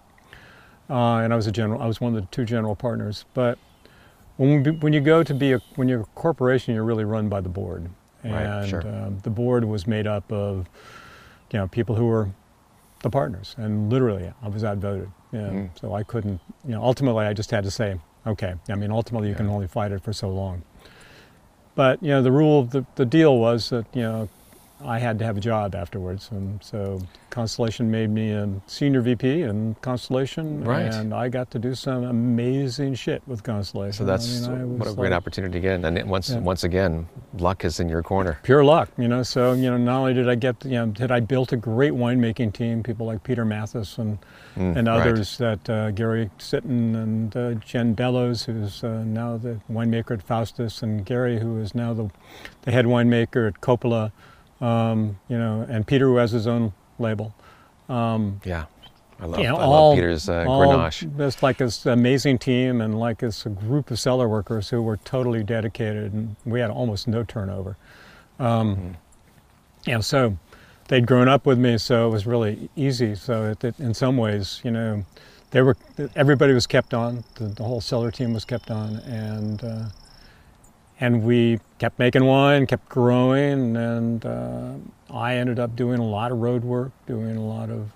And I was one of the two general partners. But when you're a corporation, you're really run by the board. And the board was made up of, people who were the partners. And literally, I was outvoted. So I couldn't, ultimately I just had to say, okay. Ultimately you can only fight it for so long. But, the deal was that, I had to have a job afterwards, and so Constellation made me a senior VP in Constellation, and I got to do some amazing shit with Constellation. So that's what a great opportunity again. And once again, luck is in your corner. Pure luck, So not only did I did I built a great winemaking team, people like Peter Mathis and others, that Gary Sitton and Jen Bellows, who's now the winemaker at Faustus, and Gary, who is now the head winemaker at Coppola. And Peter, who has his own label. I love Peter's Grenache. Just like this amazing team, and like this group of cellar workers who were totally dedicated, and we had almost no turnover. So they'd grown up with me, so it was really easy. So in some ways, everybody was kept on. The whole cellar team was kept on, and we kept making wine, kept growing, and I ended up doing a lot of road work, doing a lot of,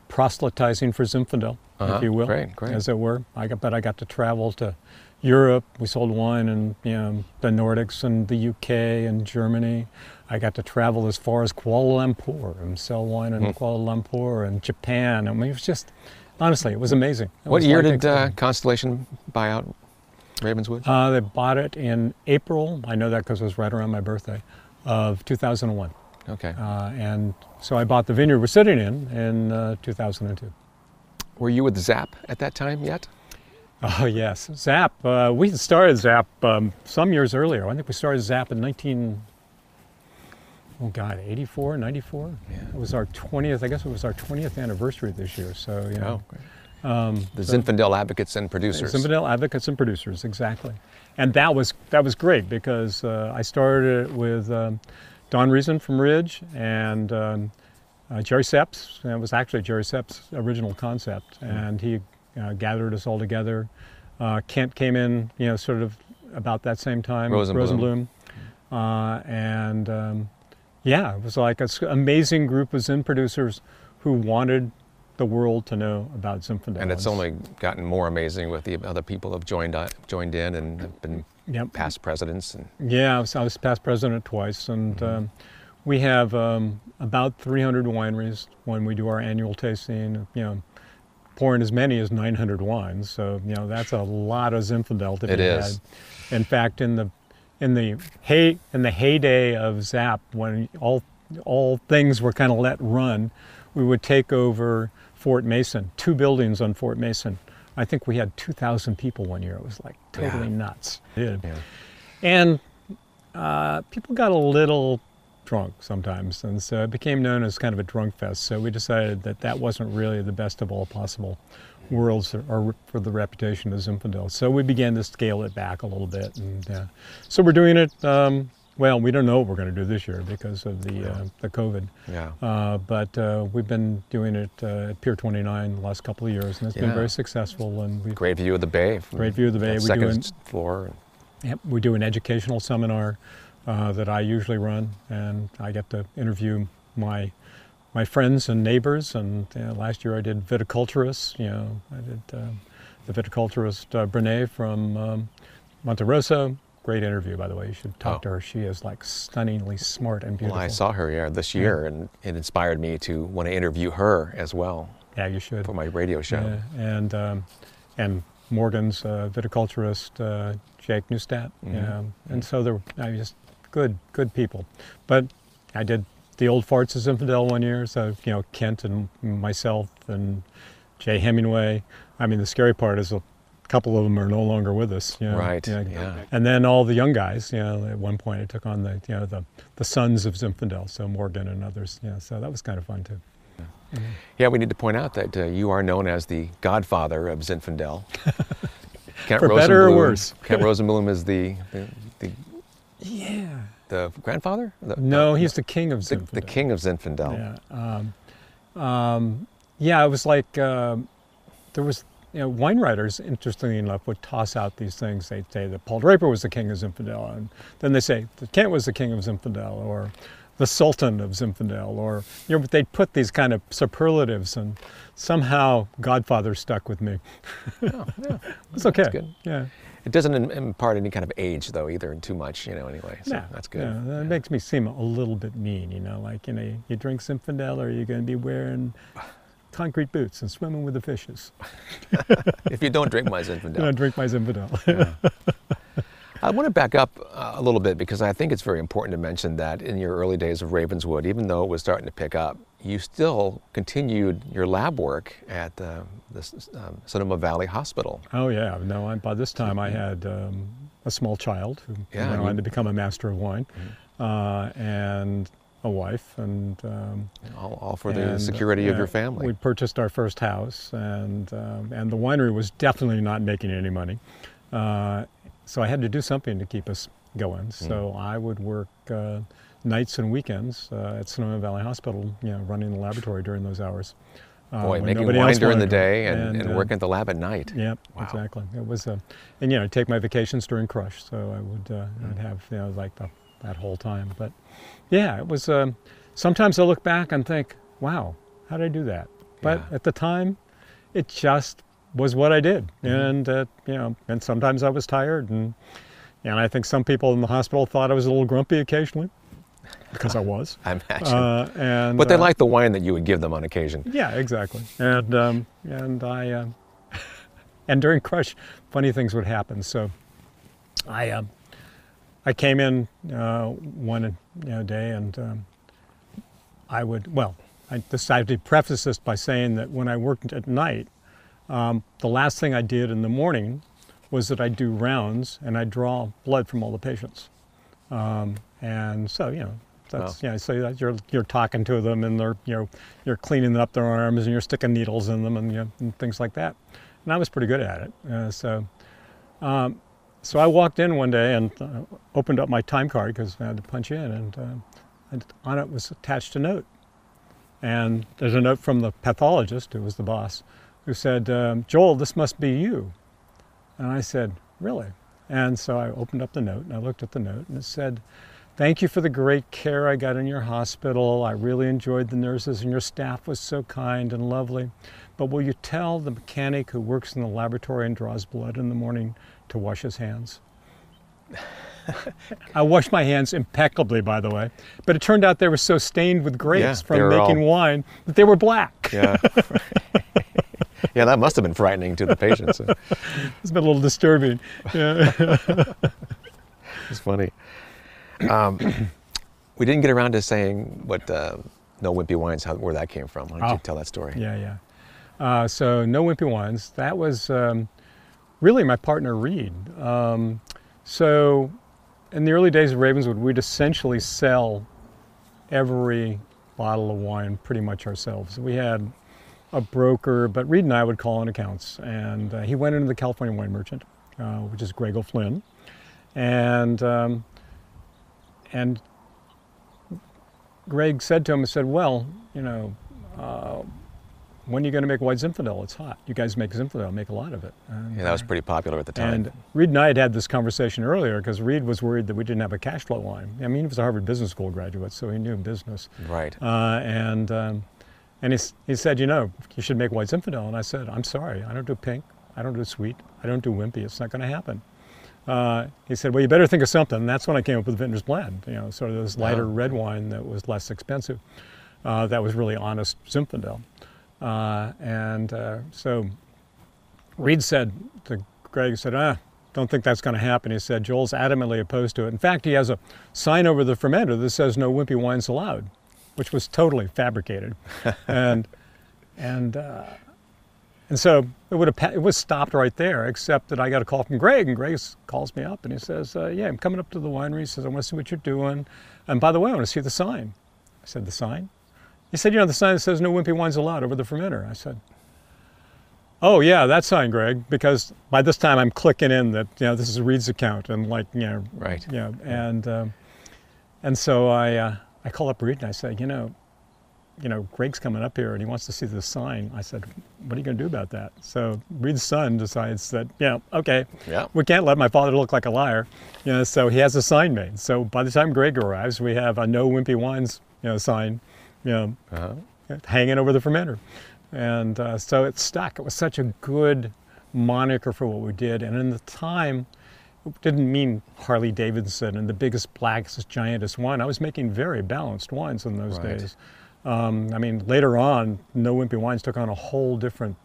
proselytizing for Zinfandel, if you will, great. as it were. I got to travel to Europe. We sold wine in the Nordics and the UK and Germany. I got to travel as far as Kuala Lumpur and sell wine in Kuala Lumpur and Japan. It was just, honestly, it was amazing. What year did Constellation buy out Ravenswood? They bought it in April. I know that because it was right around my birthday, of 2001. Okay. And so I bought the vineyard we're sitting in 2002. Were you with Zap at that time yet? Oh yes, Zap. We started Zap some years earlier. I think we started Zap in 84, 94. Yeah. It was our 20th. I guess it was our 20th anniversary this year. So great. The Zinfandel Advocates and Producers. Zinfandel Advocates and Producers, exactly. And that was great because I started it with Don Reason from Ridge and Jerry Seps. It was actually Jerry Seps' original concept, and he gathered us all together. Kent came in, sort of about that same time. Rosenblum. Yeah, it was like an amazing group of Zin producers who wanted the world to know about Zinfandel. And it's only gotten more amazing with the other people who have joined in and have been past presidents. Yeah, I was past president twice, and we have about 300 wineries when we do our annual tasting. Pouring as many as 900 wines, so that's a lot of Zinfandel to be had. In fact, in the heyday of Zap, when all things were kind of let run, we would take over Fort Mason, 2 buildings on Fort Mason. I think we had 2,000 people one year. It was like totally nuts. Yeah. And people got a little drunk sometimes, and so it became known as kind of a drunk fest. So we decided that wasn't really the best of all possible worlds for the reputation of Zinfandel. So we began to scale it back a little bit, and so we're doing it. Well, we don't know what we're going to do this year because of the COVID. Yeah. But we've been doing it at Pier 29 the last couple of years, and it's been very successful. And great view of the bay. Great view of the bay. We second floor. Yep. We do an educational seminar that I usually run, and I get to interview my friends and neighbors. And last year I did viticulturists. I did the viticulturist Brene from Monte Rosso. Great interview, by the way. You should talk to her. She is like stunningly smart and beautiful. Well, I saw her this year, and it inspired me to want to interview her as well. Yeah, you should. For my radio show. And Morgan's viticulturist Jake Neustadt. And so they were just good people. But I did the old farts of Zinfandel one year. So Kent and myself and Jay Hemingway. I mean, the scary part is a couple of them are no longer with us. Right. Yeah. And then all the young guys. At one point I took on the sons of Zinfandel, so Morgan and others. So that was kind of fun too. Yeah, we need to point out that you are known as the godfather of Zinfandel. For better or worse. Kent Rosenblum is the grandfather? No, he's the king of Zinfandel. The king of Zinfandel. Yeah. It was like there was. Wine writers, interestingly enough, would toss out these things. They'd say that Paul Draper was the king of Zinfandel, and then they say that Kent was the king of Zinfandel, or the Sultan of Zinfandel, or they'd put these kind of superlatives, and somehow Godfather stuck with me. It's okay. That's good. Yeah. It doesn't impart any kind of age, though, either, too much, anyway. So that's good. It makes me seem a little bit mean, like, you drink Zinfandel, or you're going to be wearing concrete boots and swimming with the fishes. If you don't drink my Zinfandel. You don't drink my Zinfandel. I want to back up a little bit because I think it's very important to mention that in your early days of Ravenswood, even though it was starting to pick up, you still continued your lab work at the Sonoma Valley Hospital. Oh yeah, no. By this time I had a small child who went on to become a master of wine, and a wife, and all for the security of your family. We purchased our first house, and the winery was definitely not making any money, so I had to do something to keep us going. So I would work nights and weekends at Sonoma Valley Hospital, running the laboratory during those hours. Boy, making wine during the day and working at the lab at night. Yep, wow. Exactly. It was, and take my vacations during Crush, so I would I'd have that whole time. But yeah, it was. Sometimes I look back and think, wow, how did I do that? But at the time, it just was what I did, and and sometimes I was tired, and I think some people in the hospital thought I was a little grumpy occasionally, because I was. I imagine. But they liked the wine that you would give them on occasion. Yeah, exactly. And I and during Crush, funny things would happen. So I came in one day, and I decided to preface this by saying that when I worked at night, the last thing I did in the morning was that I'd do rounds and I'd draw blood from all the patients. And so, that's, so you're talking to them, and they're, you're cleaning up their arms, and you're sticking needles in them, and things like that. And I was pretty good at it. So I walked in one day and opened up my time card because I had to punch in, and on it was attached a note. And there's a note from the pathologist, who was the boss, who said, Joel, this must be you. And I said, really? And so I opened up the note and I looked at the note and it said, thank you for the great care I got in your hospital. I really enjoyed the nurses and your staff was so kind and lovely. But will you tell the mechanic who works in the laboratory and draws blood in the morning to wash his hands? I washed my hands impeccably, by the way. But it turned out they were so stained with grapes from making wine that they were black. Yeah. Yeah, that must have been frightening to the patients. It's been a little disturbing. Yeah. It's funny. We didn't get around to saying what No Wimpy Wines, where that came from. Why don't you tell that story? Yeah. So No Wimpy Wines, that was really my partner Reed. So in the early days of Ravenswood, we'd essentially sell every bottle of wine pretty much ourselves. We had a broker, but Reed and I would call on accounts. And he went into the California Wine Merchant, which is Greg O'Flynn. And Greg said to him, well, when are you going to make white Zinfandel? It's hot. You guys make Zinfandel, make a lot of it. Yeah, that was pretty popular at the time. And Reed and I had this conversation earlier because Reed was worried that we didn't have a cash flow wine. I mean, he was a Harvard Business School graduate, so he knew business. Right. And he said, you should make white Zinfandel. And I said, I'm sorry, I don't do pink, I don't do sweet, I don't do wimpy. It's not going to happen. He said, well, you better think of something. And that's when I came up with Vintner's Blend, sort of this lighter red wine that was less expensive. That was really honest Zinfandel. So Reed said to Greg, don't think that's going to happen. He said, Joel's adamantly opposed to it. In fact, he has a sign over the fermenter that says no wimpy wines allowed, which was totally fabricated. And so it was stopped right there, except that I got a call from Greg, and Greg calls me up and he says, I'm coming up to the winery. He says, I want to see what you're doing. And by the way, I want to see the sign. I said, the sign? He said, the sign that says no wimpy wines allowed over the fermenter. I said, oh yeah, that sign, Greg, because by this time I'm clicking in that, this is Reed's account and right. And so I call up Reed and I say, Greg's coming up here and he wants to see the sign. I said, what are you going to do about that? So Reed's son decides that, we can't let my father look like a liar. So he has a sign made. So by the time Greg arrives, we have a no wimpy wines, sign, hanging over the fermenter. And so it stuck. It was such a good moniker for what we did. And in the time, it didn't mean Harley Davidson and the biggest, blackest, giantest wine. I was making very balanced wines in those days. Later on, No Wimpy Wines took on a whole different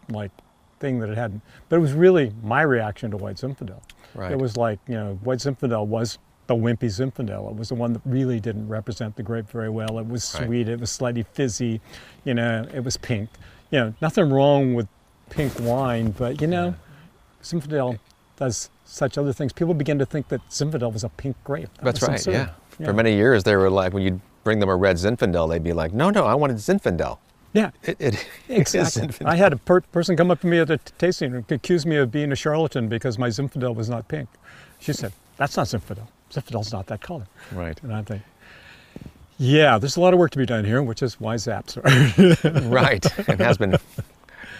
thing that it hadn't. But it was really my reaction to White Zinfandel. Right. It was White Zinfandel was the wimpy Zinfandel. It was the one that really didn't represent the grape very well. It was sweet. It was slightly fizzy. It was pink. Nothing wrong with pink wine, but Zinfandel does such other things. People begin to think that Zinfandel was a pink grape. That's right. Yeah. For many years, they were like, when you bring them a red Zinfandel, they'd be like, no, I wanted Zinfandel. Yeah, exactly. I had a person come up to me at a tasting and accuse me of being a charlatan because my Zinfandel was not pink. She said, that's not Zinfandel. Zinfandel's not that color. Right. And I think, yeah, there's a lot of work to be done here, which is why Zaps are. Right, and has been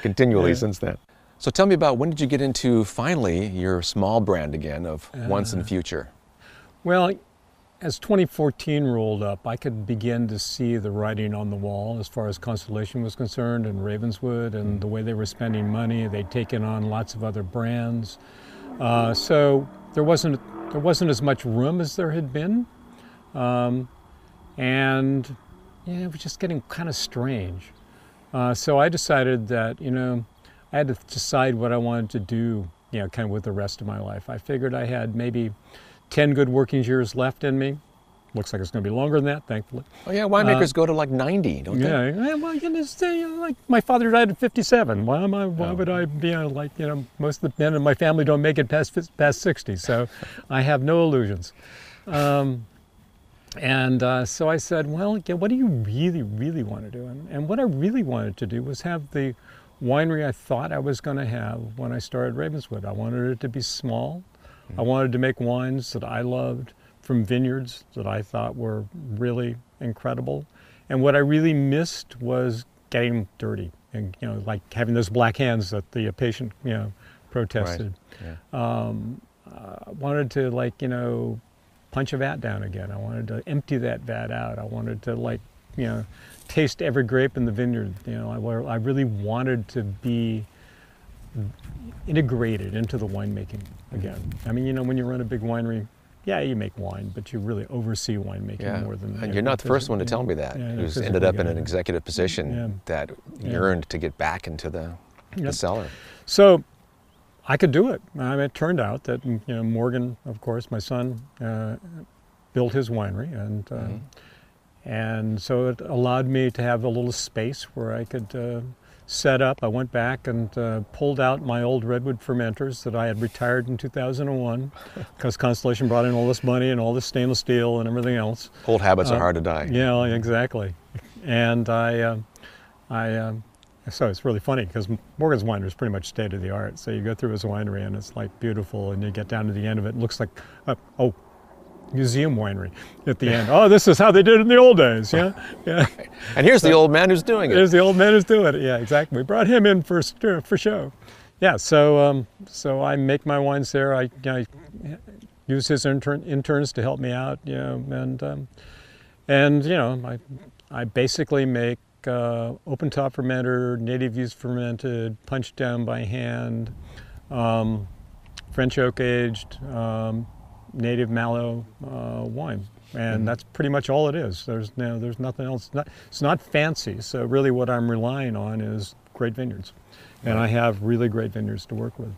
continually since then. So tell me about, when did you get into, finally, your small brand again of Once and Future? Well, as 2014 rolled up, I could begin to see the writing on the wall as far as Constellation was concerned and Ravenswood and the way they were spending money. They'd taken on lots of other brands. So there wasn't as much room as there had been. And it was just getting kind of strange. So I decided that, I had to decide what I wanted to do, kind of with the rest of my life. I figured I had maybe 10 good working years left in me. Looks like it's going to be longer than that, thankfully. Oh yeah, winemakers go to 90, don't they? Yeah, well, my father died at 57. Why would I be most of the men in my family don't make it past 60, so I have no illusions. So I said, well, what do you really, really want to do? And what I really wanted to do was have the winery I thought I was going to have when I started Ravenswood. I wanted it to be small. I wanted to make wines that I loved from vineyards that I thought were really incredible. And what I really missed was getting them dirty, and like having those black hands that the patient protested. Right. Yeah. I wanted to punch a vat down again. I wanted to empty that vat out. I wanted to taste every grape in the vineyard. I really wanted to be integrated into the winemaking again. I mean, when you run a big winery, yeah, you make wine, but you really oversee winemaking more than. And you're not the first one to tell me that. Who's ended up in an executive position that yearned to get back into the cellar. So I could do it. I mean, it turned out that Morgan, of course, my son, built his winery, and so it allowed me to have a little space where I could set up. I went back and pulled out my old redwood fermenters that I had retired in 2001 because Constellation brought in all this money and all this stainless steel and everything else. Old habits are hard to die. Yeah, exactly. And so it's really funny because Morgan's winery is pretty much state of the art. So you go through his winery and it's like beautiful, and you get down to the end of it, it looks like museum winery at the end. Oh, this is how they did it in the old days. Yeah. And here's the old man who's doing it. There's the old man who's doing it. Yeah, exactly. We brought him in for show. Yeah. So I make my wines there. I use his interns to help me out. I basically make open top fermenter, native yeast fermented, punched down by hand, French oak aged, native Malo wine, and that's pretty much all it is. There's nothing else. It's not fancy. So really, what I'm relying on is great vineyards, and I have really great vineyards to work with.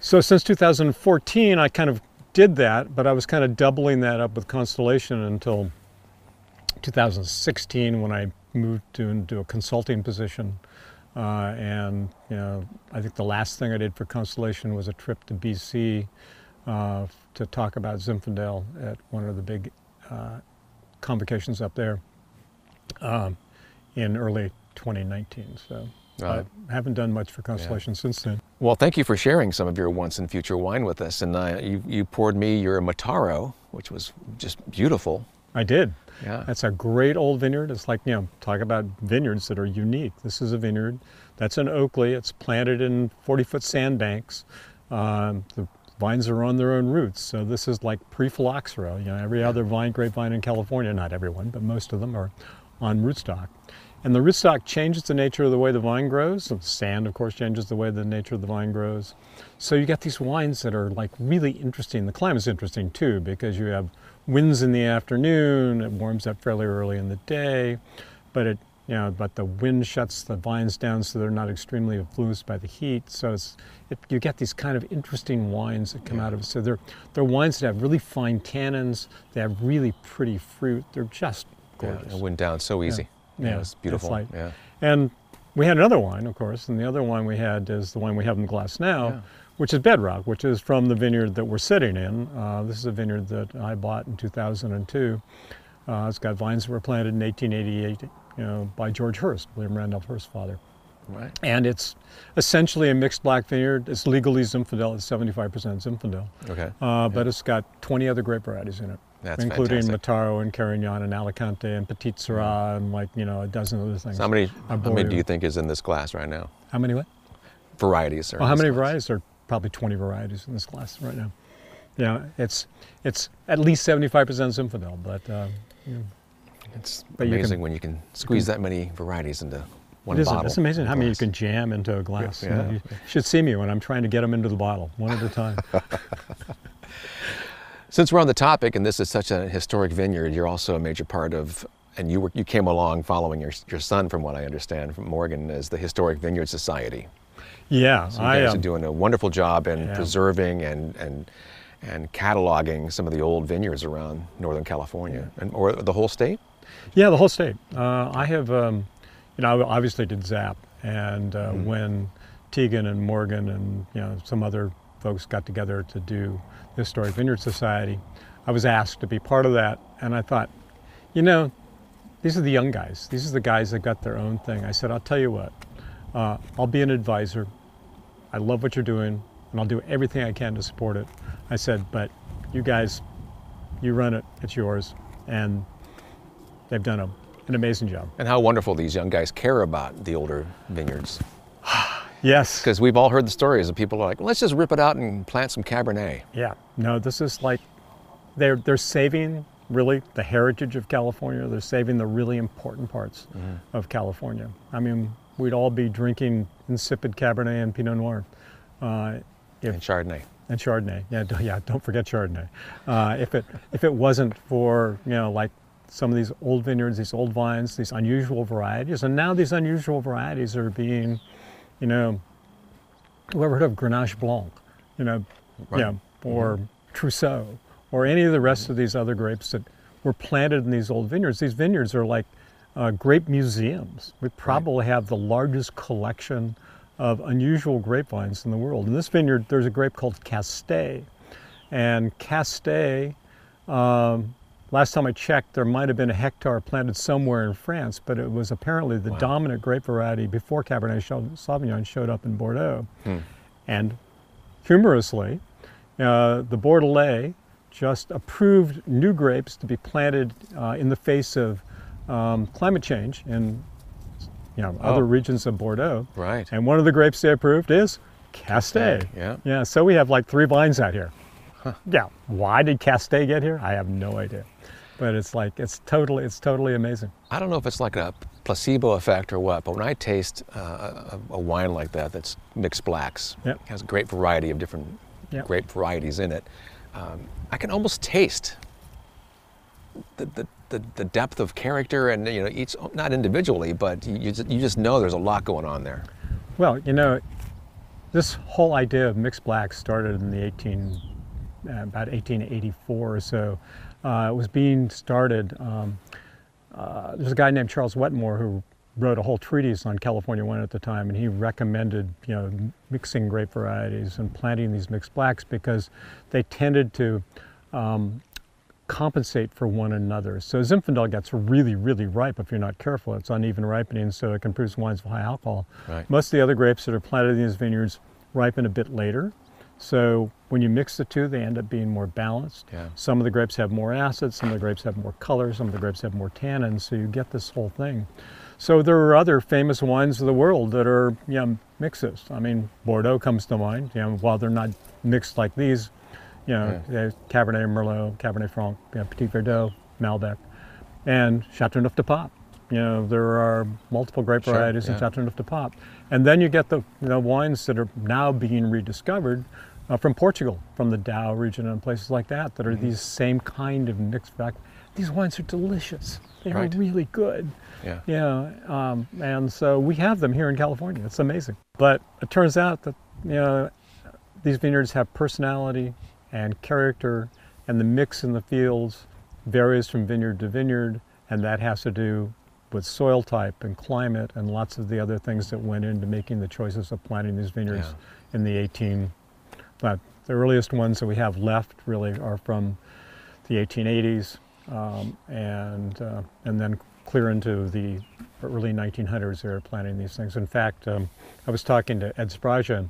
So since 2014, I kind of did that, but I was kind of doubling that up with Constellation until 2016 when I moved into a consulting position. I think the last thing I did for Constellation was a trip to BC to talk about Zinfandel at one of the big convocations up there in early 2019. So I haven't done much for Constellation since then. Well, thank you for sharing some of your once and future wine with us. And you poured me your Mataro, which was just beautiful. I did. Yeah. That's a great old vineyard. It's like, talk about vineyards that are unique. This is a vineyard. That's an Oakley. It's planted in 40-foot sandbanks. The vines are on their own roots. So this is like pre-phylloxera. Every other grapevine in California, not everyone, but most of them are on rootstock. And the rootstock changes the nature of the way the vine grows. The sand, of course, changes the way the nature of the vine grows. So you get these wines that are like really interesting. The climate's interesting too, because you have winds in the afternoon, it warms up fairly early in the day, but but the wind shuts the vines down so they're not extremely influenced by the heat. So you get these kind of interesting wines that come out of it. So they're wines that have really fine tannins, they have really pretty fruit, they're just gorgeous. Yeah, it went down so easy. Yeah, it's beautiful. And we had another wine, of course, and the other wine we had is the wine we have in the glass now, which is Bedrock, which is from the vineyard that we're sitting in. This is a vineyard that I bought in 2002. It's got vines that were planted in 1888, by George Hurst, William Randolph Hearst's father. Right. And it's essentially a mixed black vineyard. It's legally Zinfandel. It's 75% Zinfandel. Okay. But it's got 20 other grape varieties in it. That's including fantastic. Mataro and Carignan and Alicante and Petit Syrah and a dozen other things. So how many do you think is in this glass right now? How many what? Varieties. How many varieties? There are probably 20 varieties in this glass right now. It's at least 75% Zinfandel, but it's amazing when you can squeeze that many varieties into one bottle. It's amazing how many you can jam into a glass. Yeah. You should see me when I'm trying to get them into the bottle, one at a time. Since we're on the topic, and this is such a historic vineyard, you're also a major part of, and you came along following your son, from what I understand, from Morgan, as the Historic Vineyard Society. Yeah. So you guys are doing a wonderful job in preserving and cataloging some of the old vineyards around Northern California, or the whole state? Yeah, the whole state. I have, I obviously did ZAP, and when Tegan and Morgan and some other folks got together to do the Historic Vineyard Society, I was asked to be part of that, and I thought, these are the young guys. These are the guys that got their own thing. I said, I'll tell you what, I'll be an advisor. I love what you're doing, and I'll do everything I can to support it. I said, but you guys, you run it, it's yours. And they've done a an amazing job. And how wonderful these young guys care about the older vineyards. Yes. Because we've all heard the stories of people like, well, let's just rip it out and plant some Cabernet. Yeah. No, this is like, they're saving really the heritage of California. They're saving the really important parts of California. I mean, we'd all be drinking insipid Cabernet and Pinot Noir. And Chardonnay. And Chardonnay. Yeah, don't forget Chardonnay. If it wasn't for, like some of these old vineyards, these old vines, these unusual varieties, and now these unusual varieties are being, whoever heard of Grenache Blanc, Right. Or Trousseau, or any of the rest of these other grapes that were planted in these old vineyards. These vineyards are like grape museums. We probably have the largest collection of unusual grapevines in the world. In this vineyard, there's a grape called Castet. And Castet, last time I checked, there might have been a hectare planted somewhere in France, but it was apparently the dominant grape variety before Cabernet Sauvignon showed up in Bordeaux. And humorously, the Bordelais just approved new grapes to be planted in the face of climate change in other regions of Bordeaux. Right. And one of the grapes they approved is Castet. Yeah. So we have like 3 vines out here. Yeah. Why did Castet get here? I have no idea. But it's totally amazing. I don't know if it's like a placebo effect or what, but when I taste a wine like that that's mixed blacks, has a great variety of different grape varieties in it, I can almost taste the depth of character, and each, not individually, but you just know there's a lot going on there. Well, this whole idea of mixed blacks started in the about 1884 or so. It was being started. There's a guy named Charles Wetmore who wrote a whole treatise on California wine at the time, and he recommended mixing grape varieties and planting these mixed blacks because they tended to compensate for one another. So Zinfandel gets really, really ripe if you're not careful. It's uneven ripening, so it can produce wines of high alcohol. Right. Most of the other grapes that are planted in these vineyards ripen a bit later. So when you mix the two, they end up being more balanced. Yeah. Some of the grapes have more acid, some of the grapes have more color, some of the grapes have more tannins, so you get this whole thing. So there are other famous wines of the world that are mixes. I mean, Bordeaux comes to mind. While they're not mixed like these, there's Cabernet Merlot, Cabernet Franc, Petit Verdot, Malbec, and Châteauneuf de Pape. There are multiple grape varieties in Châteauneuf de Pape. And then you get the wines that are now being rediscovered from Portugal, from the Dow region and places like that are these same kind of mixed back. These wines are delicious. They are really good. And so we have them here in California. It's amazing. But it turns out that these vineyards have personality and character, and the mix in the fields varies from vineyard to vineyard, and that has to do with soil type and climate and lots of the other things that went into making the choices of planting these vineyards in the the earliest ones that we have left really are from the 1880s and then clear into the early 1900s they were planting these things. In fact, I was talking to Ed Spraja, and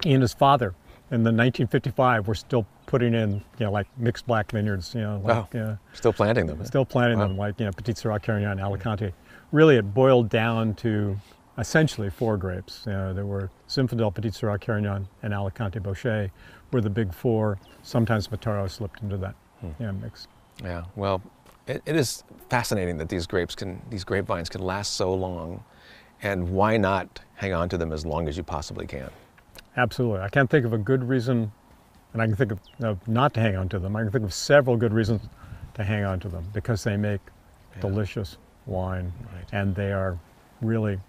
he and his father in the 1955 were still putting in like mixed black vineyards, still planting them. Still planting them, like Petit Syrah, Carignan, Alicante. Really, it boiled down to essentially 4 grapes. There were Zinfandel, Petit Syrah, Carignan, and Alicante Bochet were the big 4. Sometimes Mataro slipped into that mix. Yeah, well, it is fascinating that these grapevines can last so long, and why not hang on to them as long as you possibly can? Absolutely. I can't think of a good reason, and I can think of not to hang on to them. I can think of several good reasons to hang on to them because they make delicious wine, and they are really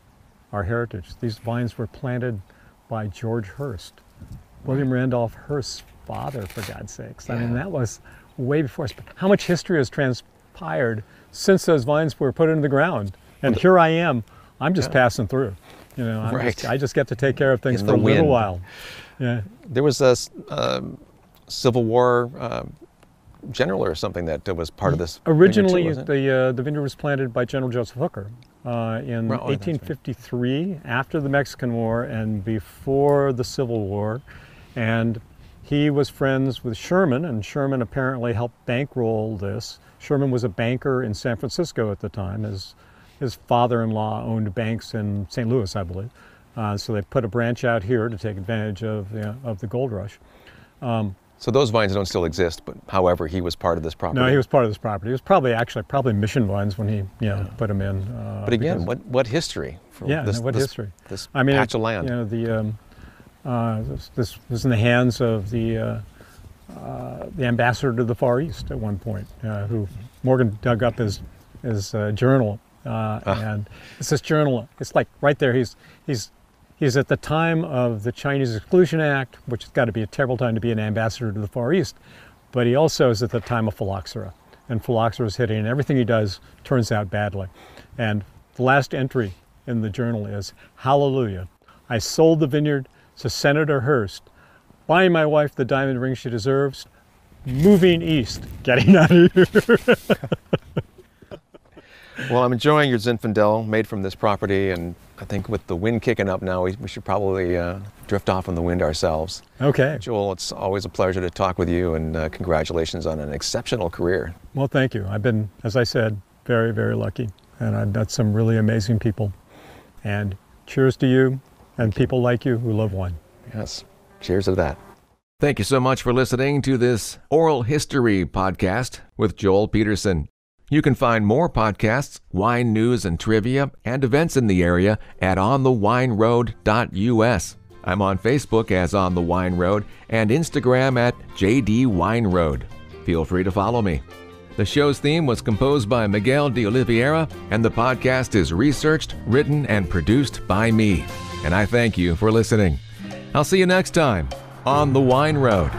our heritage. These vines were planted by George Hurst, William Randolph Hearst's father, for God's sakes. I mean, that was way before us. But how much history has transpired since those vines were put into the ground? And here I am. I'm just passing through. I just get to take care of things for a little while. Yeah. There was a Civil War general or something that was part of this. Originally, vineyard too, the vineyard was planted by General Joseph Hooker in 1853, after the Mexican War and before the Civil War. And he was friends with Sherman, and Sherman apparently helped bankroll this. Sherman was a banker in San Francisco at the time. His father-in-law owned banks in St. Louis, I believe. So they put a branch out here to take advantage of the gold rush. So those vines don't still exist, but however, he was part of this property. No, he was part of this property. It was probably mission vines when he put them in. But again, what history? For history? This patch of land. This was in the hands of the ambassador to the Far East at one point, who Morgan dug up his journal, and it's this journal. It's like right there. He's at the time of the Chinese Exclusion Act, which has got to be a terrible time to be an ambassador to the Far East, but he also is at the time of phylloxera, and phylloxera is hitting, and everything he does turns out badly. And the last entry in the journal is, "Hallelujah, I sold the vineyard to Senator Hearst, buying my wife the diamond ring she deserves, moving east, getting out of here." Well, I'm enjoying your Zinfandel made from this property, and I think with the wind kicking up now, we should probably drift off in the wind ourselves. Okay. Joel, it's always a pleasure to talk with you, and congratulations on an exceptional career. Well, thank you. I've been, as I said, very, very lucky, and I've met some really amazing people. And cheers to you and people like you who love wine. Yes, cheers to that. Thank you so much for listening to this Oral History podcast with Joel Peterson. You can find more podcasts, wine news and trivia, and events in the area at onthewineroad.us. I'm on Facebook as On the Wine Road and Instagram at JD Wine Road. Feel free to follow me. The show's theme was composed by Miguel de Oliveira, and the podcast is researched, written, and produced by me. And I thank you for listening. I'll see you next time on the Wine Road.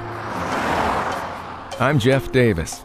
I'm Jeff Davis.